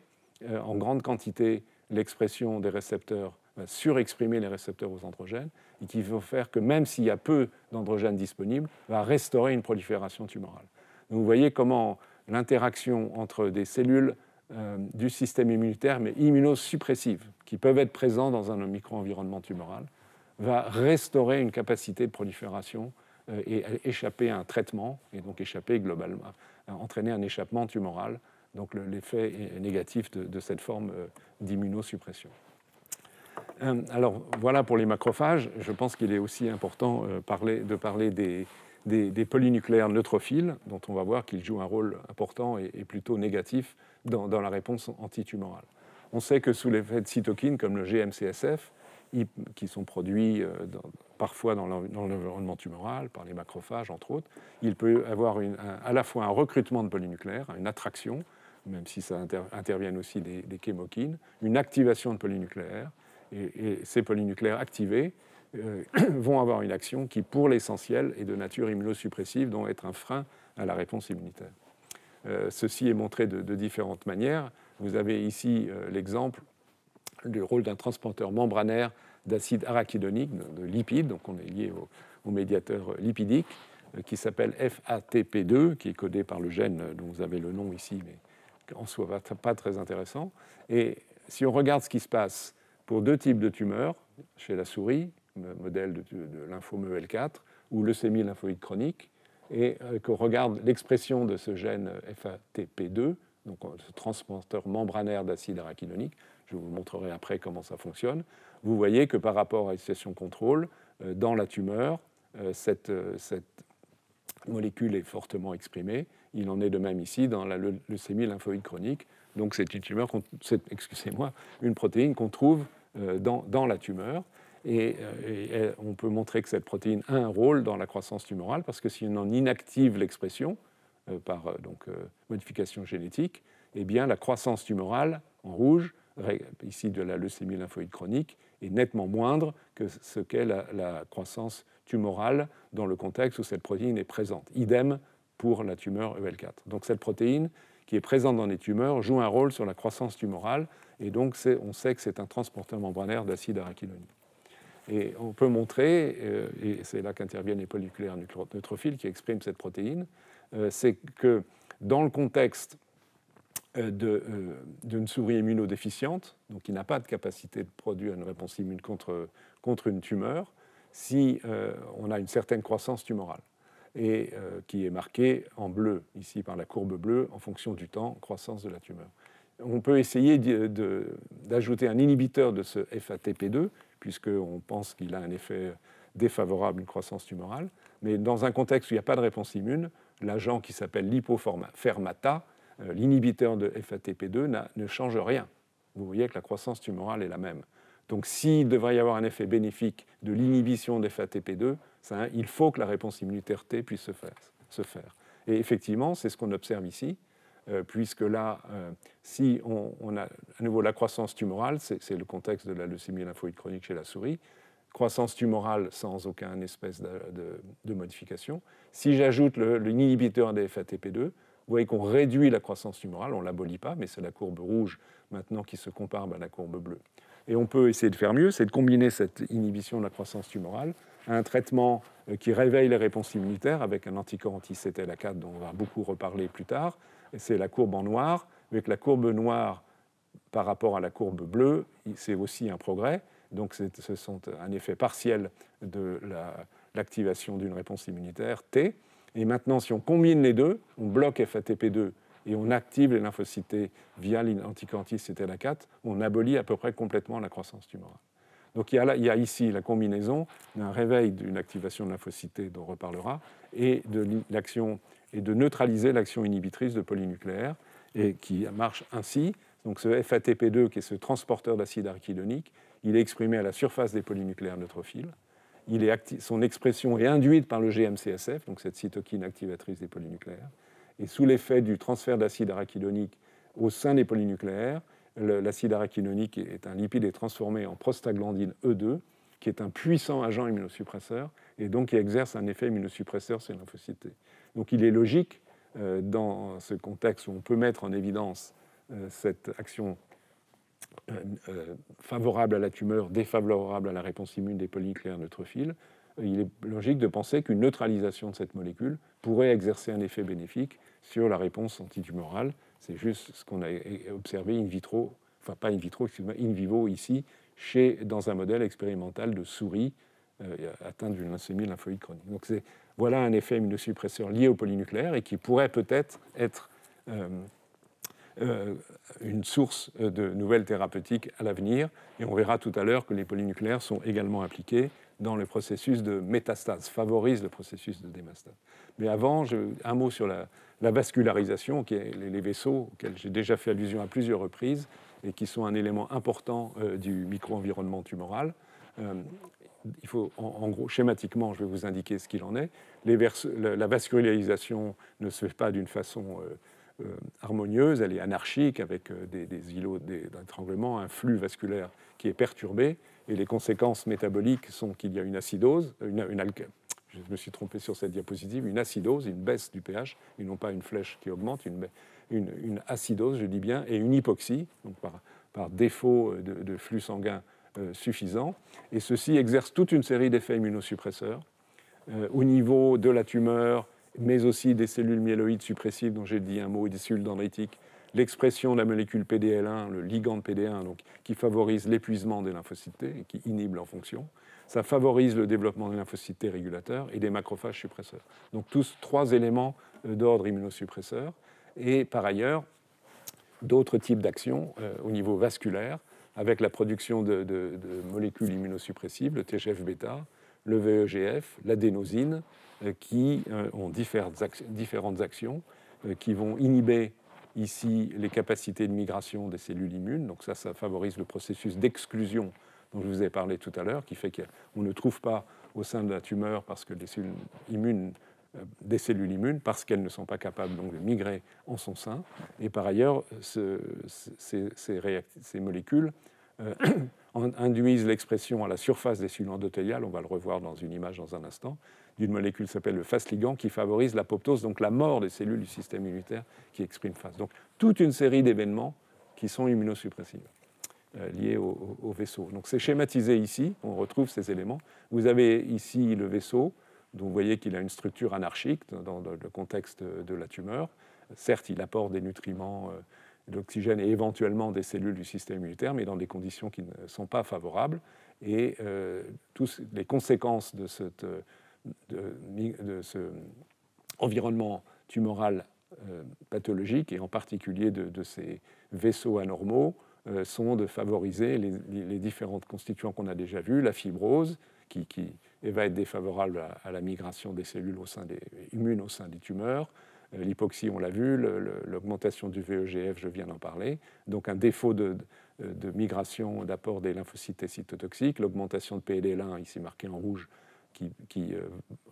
en grande quantité l'expression des récepteurs, va surexprimer les récepteurs aux androgènes, et qui va faire que même s'il y a peu d'androgènes disponibles, va restaurer une prolifération tumorale. Donc vous voyez comment l'interaction entre des cellules du système immunitaire, mais immunosuppressives, qui peuvent être présentes dans un micro-environnement tumoral, va restaurer une capacité de prolifération et échapper à un traitement, et donc échapper globalement, entraîner un échappement tumoral. Donc l'effet négatif de cette forme d'immunosuppression. Alors voilà pour les macrophages. Je pense qu'il est aussi important de parler des polynucléaires neutrophiles, dont on va voir qu'ils jouent un rôle important et plutôt négatif dans la réponse antitumorale. On sait que sous l'effet de cytokines comme le GM-CSF, qui sont produits parfois dans l'environnement tumoral, par les macrophages entre autres, il peut y avoir à la fois un recrutement de polynucléaires, une attraction, même si ça interviennent aussi des chémokines, une activation de polynucléaires, et ces polynucléaires activés vont avoir une action qui, pour l'essentiel, est de nature immunosuppressive, donc être un frein à la réponse immunitaire. Ceci est montré de différentes manières. Vous avez ici l'exemple du rôle d'un transporteur membranaire d'acide arachidonique, de lipides, donc on est lié au médiateur lipidique, qui s'appelle FATP2, qui est codé par le gène dont vous avez le nom ici, mais en soi pas très intéressant. Et si on regarde ce qui se passe pour 2 types de tumeurs chez la souris, modèle de lymphome EL4 ou leucémie lymphoïde chronique, et qu'on regarde l'expression de ce gène FATP2, donc ce transporteur membranaire d'acide arachidonique. Je vous montrerai après comment ça fonctionne. Vous voyez que par rapport à une situation contrôle, dans la tumeur, cette molécule est fortement exprimée. Il en est de même ici dans la leucémie lymphoïde chronique. Donc c'est une tumeur, excusez-moi, une protéine qu'on trouve dans la tumeur. Et on peut montrer que cette protéine a un rôle dans la croissance tumorale parce que si on en inactive l'expression par modification génétique, eh bien la croissance tumorale en rouge, ici de la leucémie lymphoïde chronique, est nettement moindre que ce qu'est la croissance tumorale dans le contexte où cette protéine est présente. Idem pour la tumeur EL4. Donc cette protéine qui est présente dans les tumeurs joue un rôle sur la croissance tumorale et donc on sait que c'est un transporteur membranaire d'acide arachidonique. Et on peut montrer, et c'est là qu'interviennent les polynucléaires neutrophiles qui expriment cette protéine, c'est que dans le contexte d'une souris immunodéficiente, donc qui n'a pas de capacité de produire une réponse immune contre une tumeur, si on a une certaine croissance tumorale, et qui est marquée en bleu, ici par la courbe bleue, en fonction du temps, croissance de la tumeur. On peut essayer d'ajouter un inhibiteur de ce FATP2, puisqu'on pense qu'il a un effet défavorable à une croissance tumorale, mais dans un contexte où il n'y a pas de réponse immune, l'agent qui s'appelle l'hypofermata, l'inhibiteur de FATP2, ne change rien. Vous voyez que la croissance tumorale est la même. Donc s'il devrait y avoir un effet bénéfique de l'inhibition de FATP2, il faut que la réponse immunitaire T puisse se faire. Et effectivement, c'est ce qu'on observe ici, puisque là, si on a à nouveau la croissance tumorale, c'est le contexte de la leucémie lymphoïde chronique chez la souris, croissance tumorale sans aucune espèce de modification. Si j'ajoute l'inhibiteur des FATP2, vous voyez qu'on réduit la croissance tumorale, on ne l'abolit pas, mais c'est la courbe rouge maintenant qui se compare à la courbe bleue. Et on peut essayer de faire mieux, c'est de combiner cette inhibition de la croissance tumorale à un traitement qui réveille les réponses immunitaires avec un anticorps anti-CTLA4 dont on va beaucoup reparler plus tard. Et c'est la courbe en noir. Avec la courbe noire par rapport à la courbe bleue, c'est aussi un progrès. Donc ce sont un effet partiel de l'activation d'une réponse immunitaire T. Et maintenant, si on combine les deux, on bloque FATP2 et on active les lymphocytes T via l'anticorps anti-CTLA4, on abolit à peu près complètement la croissance tumorale. Donc il y a ici la combinaison d'un réveil d'une activation de lymphocytes T dont on reparlera et de neutraliser l'action inhibitrice de polynucléaires et qui marche ainsi. Donc ce FATP2 qui est ce transporteur d'acide arachidonique, il est exprimé à la surface des polynucléaires neutrophiles. Son expression est induite par le GM-CSF, donc cette cytokine activatrice des polynucléaires. Et sous l'effet du transfert d'acide arachidonique au sein des polynucléaires, l'acide arachidonique est un lipide est transformé en prostaglandine E2, qui est un puissant agent immunosuppresseur, et donc qui exerce un effet immunosuppresseur sur les lymphocytes T. Donc il est logique, dans ce contexte où on peut mettre en évidence cette action favorable à la tumeur, défavorable à la réponse immune des polynucléaires neutrophiles, il est logique de penser qu'une neutralisation de cette molécule pourrait exercer un effet bénéfique sur la réponse antitumorale. C'est juste ce qu'on a observé in vitro, enfin pas in vitro, excusez-moi, in vivo ici, dans un modèle expérimental de souris atteinte d'une leucémie lymphoïde chronique. Donc voilà un effet immunosuppresseur lié au polynucléaire et qui pourrait peut-être être une source de nouvelles thérapeutiques à l'avenir. Et on verra tout à l'heure que les polynucléaires sont également impliqués dans le processus de métastase, favorisent le processus de démastase. Mais avant, un mot sur la vascularisation, qui est les vaisseaux auxquels j'ai déjà fait allusion à plusieurs reprises et qui sont un élément important du micro-environnement tumoral. Il faut, en gros, schématiquement, je vais vous indiquer ce qu'il en est. La vascularisation ne se fait pas d'une façon harmonieuse, elle est anarchique avec des îlots d'étranglement, un flux vasculaire qui est perturbé, et les conséquences métaboliques sont qu'il y a une acidose, je me suis trompé sur cette diapositive, une acidose, une baisse du pH, et non pas une flèche qui augmente, une acidose, je dis bien, et une hypoxie, donc par défaut de flux sanguin suffisant. Et ceci exerce toute une série d'effets immunosuppresseurs au niveau de la tumeur, mais aussi des cellules myéloïdes suppressives dont j'ai dit un mot, et des cellules dendritiques, l'expression de la molécule PDL1, le ligand de PD1, donc, qui favorise l'épuisement des lymphocytes T et qui inhibe leur fonction. Ça favorise le développement des lymphocytes T régulateurs et des macrophages suppresseurs. Donc tous trois éléments d'ordre immunosuppresseur. Et par ailleurs, d'autres types d'actions au niveau vasculaire, avec la production de molécules immunosuppressives, le TGF-bêta, le VEGF, l'adénosine, qui ont différentes actions, qui vont inhiber ici les capacités de migration des cellules immunes. Donc ça favorise le processus d'exclusion dont je vous ai parlé tout à l'heure, qui fait qu'on ne trouve pas au sein de la tumeur parce que des cellules immunes, parce qu'elles ne sont pas capables donc, de migrer en son sein. Et par ailleurs, ces molécules induisent l'expression à la surface des cellules endothéliales, on va le revoir dans une image dans un instant, d'une molécule qui s'appelle le FAS-ligand, qui favorise l'apoptose, donc la mort des cellules du système immunitaire qui expriment FAS. Donc toute une série d'événements qui sont immunosuppressifs. Liés au vaisseau. Donc c'est schématisé ici, on retrouve ces éléments. Vous avez ici le vaisseau, dont vous voyez qu'il a une structure anarchique dans le contexte de la tumeur. Certes, il apporte des nutriments, de l'oxygène et éventuellement des cellules du système immunitaire, mais dans des conditions qui ne sont pas favorables. Et toutes les conséquences de ce environnement tumoral pathologique, et en particulier de ces vaisseaux anormaux, sont de favoriser les différents constituants qu'on a déjà vus, la fibrose, qui va être défavorable à la migration des cellules immunes au sein des tumeurs, l'hypoxie, on l'a vu, l'augmentation du VEGF, je viens d'en parler, donc un défaut de migration, d'apport des lymphocytes cytotoxiques, l'augmentation de PLL1, ici marqué en rouge, qui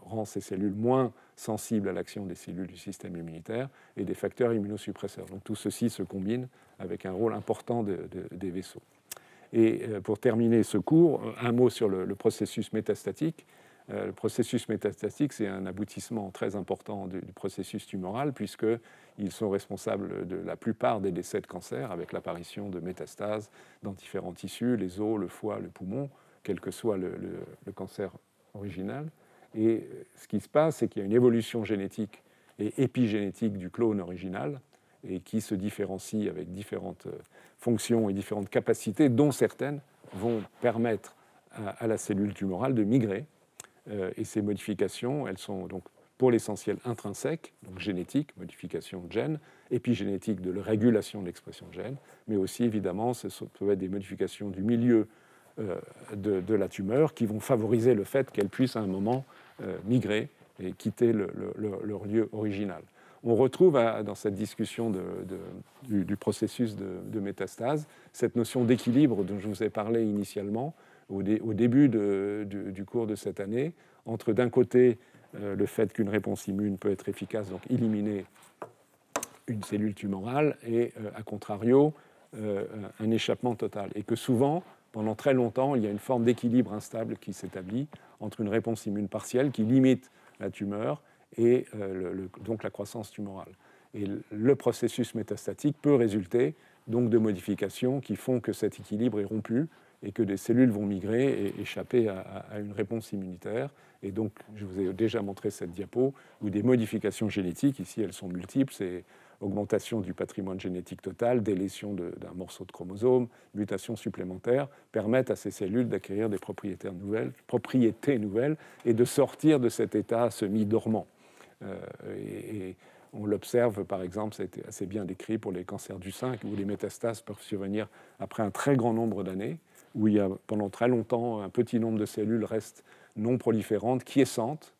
rend ces cellules moins sensibles à l'action des cellules du système immunitaire, et des facteurs immunosuppresseurs. Donc tout ceci se combine avec un rôle important des vaisseaux. Et pour terminer ce cours, un mot sur le processus métastatique. Le processus métastatique, c'est un aboutissement très important du processus tumoral, puisqu'ils sont responsables de la plupart des décès de cancer, avec l'apparition de métastases dans différents tissus, les os, le foie, le poumon, quel que soit le cancer original. Et ce qui se passe, c'est qu'il y a une évolution génétique et épigénétique du clone original, et qui se différencie avec différentes fonctions et différentes capacités, dont certaines vont permettre à la cellule tumorale de migrer. Et ces modifications, elles sont donc pour l'essentiel intrinsèques, donc génétiques, modification de gènes, épigénétiques de la régulation de l'expression de gènes, mais aussi évidemment, ce peuvent être des modifications du milieu de la tumeur qui vont favoriser le fait qu'elle puisse à un moment migrer et quitter leur lieu original. On retrouve dans cette discussion du processus de métastase cette notion d'équilibre dont je vous ai parlé initialement au début du cours de cette année, entre d'un côté le fait qu'une réponse immune peut être efficace, donc éliminer une cellule tumorale, et à contrario un échappement total. Et que souvent, pendant très longtemps, il y a une forme d'équilibre instable qui s'établit entre une réponse immune partielle qui limite la tumeur et donc la croissance tumorale. Et le processus métastatique peut résulter donc de modifications qui font que cet équilibre est rompu et que des cellules vont migrer et échapper à une réponse immunitaire. Et donc, je vous ai déjà montré cette diapo où des modifications génétiques, ici elles sont multiples, c'est augmentation du patrimoine génétique total, délétion d'un morceau de chromosome, mutations supplémentaires, permettent à ces cellules d'acquérir des propriétés nouvelles et de sortir de cet état semi-dormant. Et on l'observe, par exemple, ça a été assez bien décrit pour les cancers du sein, où les métastases peuvent survenir après un très grand nombre d'années, où il y a pendant très longtemps un petit nombre de cellules restent non proliférantes, quiescentes,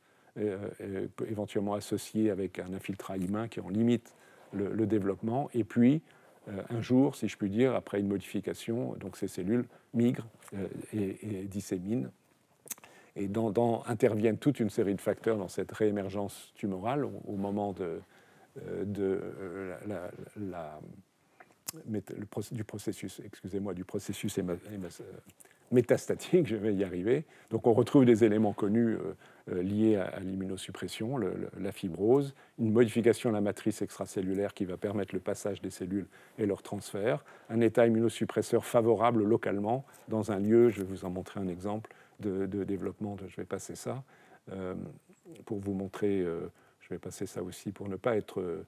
éventuellement associées avec un infiltrat humain qui en limite le développement. Et puis, un jour, si je puis dire, après une modification, donc ces cellules migrent et disséminent. Et interviennent toute une série de facteurs dans cette réémergence tumorale au moment du processus métastatique, je vais y arriver. Donc on retrouve des éléments connus liés à l'immunosuppression, la fibrose, une modification de la matrice extracellulaire qui va permettre le passage des cellules et leur transfert, un état immunosuppresseur favorable localement dans un lieu, je vais vous en montrer un exemple, de développement, je vais passer ça, pour vous montrer, je vais passer ça aussi pour ne pas être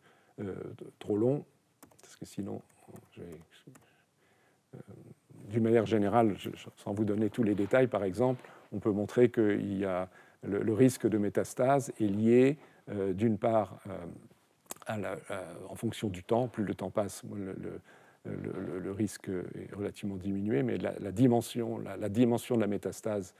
trop long. parce que sinon, d'une manière générale, sans vous donner tous les détails, par exemple, on peut montrer que le risque de métastase est lié, d'une part, en fonction du temps. Plus le temps passe, le risque est relativement diminué, mais la dimension de la métastase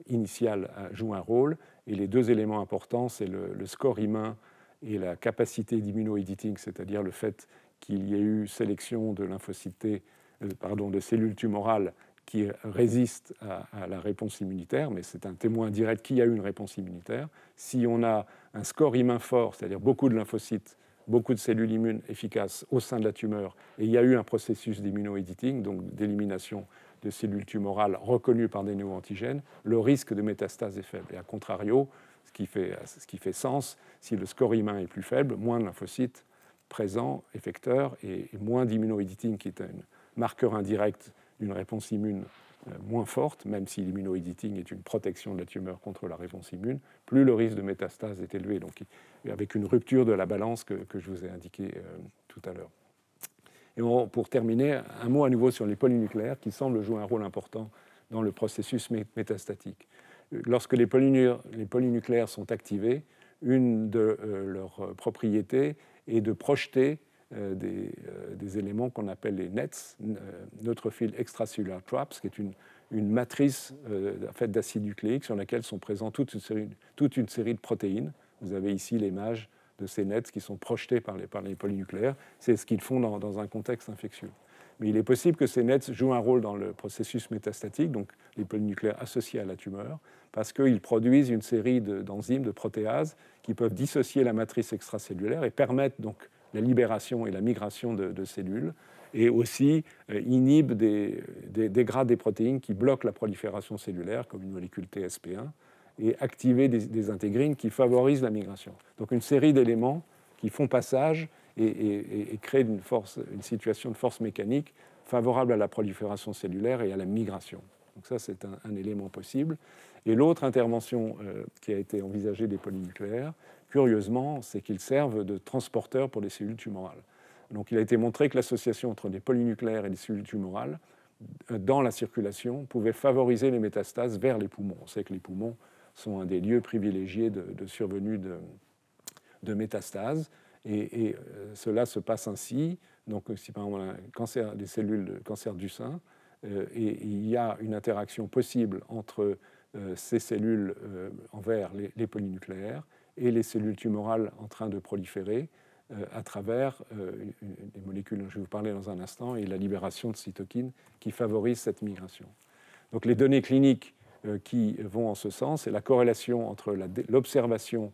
initiale joue un rôle. Et les deux éléments importants, c'est le score humain et la capacité d'immunoediting, c'est-à-dire le fait qu'il y ait eu sélection de lymphocytes T, de cellules tumorales qui résistent à la réponse immunitaire, mais c'est un témoin direct qu'il y a eu une réponse immunitaire. Si on a un score humain fort, c'est-à-dire beaucoup de lymphocytes, beaucoup de cellules immunes efficaces au sein de la tumeur, et il y a eu un processus d'immunoediting, donc d'élimination de cellules tumorales reconnues par des néoantigènes, le risque de métastase est faible. Et à contrario, ce qui fait sens, si le score humain est plus faible, moins de lymphocytes présents, effecteurs, et moins d'immunoediting, qui est un marqueur indirect d'une réponse immune moins forte, même si l'immunoediting est une protection de la tumeur contre la réponse immune, plus le risque de métastase est élevé, donc avec une rupture de la balance que je vous ai indiquée tout à l'heure. Et pour terminer, un mot à nouveau sur les polynucléaires qui semblent jouer un rôle important dans le processus métastatique. Lorsque les polynucléaires sont activés, une de leurs propriétés est de projeter des éléments qu'on appelle les NETs, Neutrophil Extracellular Traps, qui est une matrice d'acide nucléique sur laquelle sont présents toute une série de protéines. Vous avez ici l'image de ces NETs qui sont projetés par les polynucléaires. C'est ce qu'ils font dans un contexte infectieux. Mais il est possible que ces NETs jouent un rôle dans le processus métastatique, donc les polynucléaires associés à la tumeur, parce qu'ils produisent une série d'enzymes, de protéases, qui peuvent dissocier la matrice extracellulaire et permettent donc la libération et la migration de cellules, et aussi inhibent des dégradent des protéines qui bloquent la prolifération cellulaire, comme une molécule TSP1, et activer des intégrines qui favorisent la migration. Donc une série d'éléments qui font passage et créent une situation de force mécanique favorable à la prolifération cellulaire et à la migration. Donc ça, c'est un élément possible. Et l'autre intervention qui a été envisagée des polynucléaires, curieusement, c'est qu'ils servent de transporteurs pour les cellules tumorales. Donc il a été montré que l'association entre les polynucléaires et les cellules tumorales dans la circulation pouvait favoriser les métastases vers les poumons. On sait que les poumons sont un des lieux privilégiés de survenue de métastases. Et cela se passe ainsi. Donc, si par exemple un cancer des cellules, cancer du sein, et il y a une interaction possible entre ces cellules envers les polynucléaires et les cellules tumorales en train de proliférer à travers des molécules dont je vais vous parler dans un instant et la libération de cytokines qui favorisent cette migration. Donc, les données cliniques qui vont en ce sens, et la corrélation entre l'observation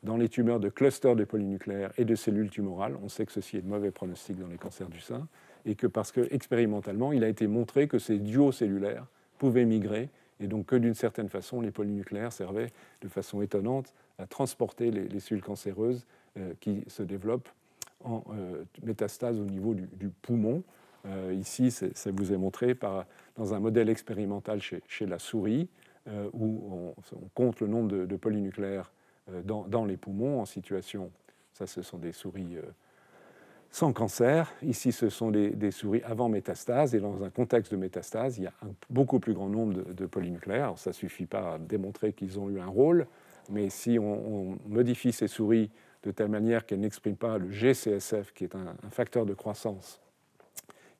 dans les tumeurs de clusters de polynucléaires et de cellules tumorales. On sait que ceci est de mauvais pronostic dans les cancers du sein, et que parce que expérimentalement, il a été montré que ces duos cellulaires pouvaient migrer, et donc que d'une certaine façon, les polynucléaires servaient de façon étonnante à transporter les cellules cancéreuses qui se développent en métastase au niveau du poumon. Ici, ça vous est montré dans un modèle expérimental chez la souris, où on compte le nombre de polynucléaires dans les poumons en situation, ça ce sont des souris sans cancer, ici ce sont des souris avant métastase, et dans un contexte de métastase, il y a un beaucoup plus grand nombre de polynucléaires. Alors, ça ne suffit pas à démontrer qu'ils ont eu un rôle, mais si on modifie ces souris de telle manière qu'elles n'expriment pas le GCSF, qui est un facteur de croissance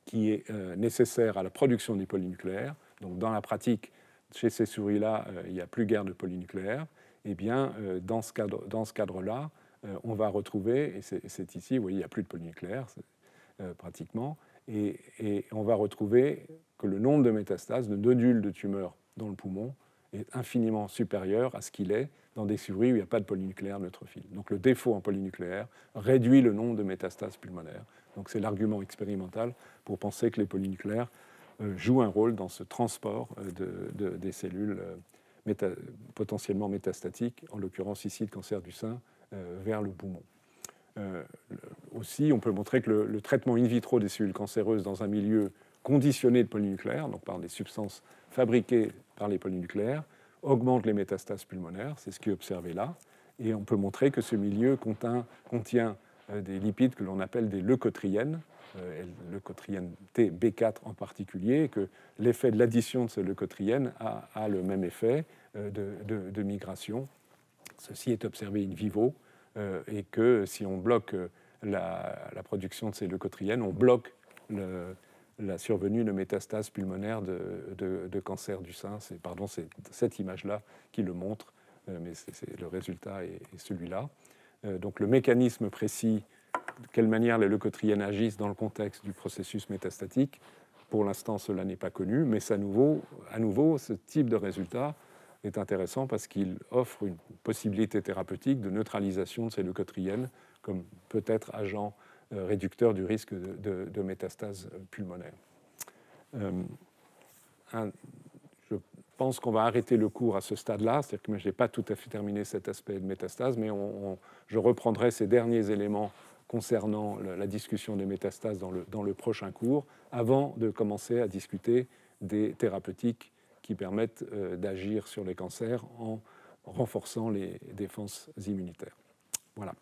qui est nécessaire à la production des polynucléaires, donc dans la pratique, chez ces souris-là, il n'y a plus guère de polynucléaires, eh bien, dans ce cadre-là, on va retrouver, et c'est ici, vous voyez, il n'y a plus de polynucléaires, pratiquement, et on va retrouver que le nombre de métastases, de nodules de tumeurs dans le poumon, est infiniment supérieur à ce qu'il est dans des souris où il n'y a pas de polynucléaires neutrophiles. Donc le défaut en polynucléaire réduit le nombre de métastases pulmonaires. Donc c'est l'argument expérimental pour penser que les polynucléaires jouent un rôle dans ce transport des cellules potentiellement métastatiques, en l'occurrence ici le cancer du sein, vers le poumon. Aussi, on peut montrer que le traitement in vitro des cellules cancéreuses dans un milieu conditionné de polynucléaires, donc par des substances fabriquées par les polynucléaires, augmente les métastases pulmonaires, c'est ce qui est observé là, et on peut montrer que ce milieu contient des lipides que l'on appelle des leucotriènes, leucotriène TB4 en particulier, et que l'effet de l'addition de ces leucotriènes a le même effet de migration. Ceci est observé in vivo, et que si on bloque la production de ces leucotriènes, on bloque la survenue de métastases pulmonaires de cancer du sein. C'est cette image-là qui le montre, mais le résultat est celui-là. Donc le mécanisme précis, de quelle manière les leucotriènes agissent dans le contexte du processus métastatique, pour l'instant cela n'est pas connu, mais à nouveau ce type de résultat est intéressant parce qu'il offre une possibilité thérapeutique de neutralisation de ces leucotriènes comme peut-être agent réducteur du risque de métastases pulmonaires. Je pense qu'on va arrêter le cours à ce stade-là, c'est-à-dire que je n'ai pas tout à fait terminé cet aspect de métastase, mais je reprendrai ces derniers éléments concernant la discussion des métastases dans le prochain cours, avant de commencer à discuter des thérapeutiques qui permettent d'agir sur les cancers en renforçant les défenses immunitaires. Voilà.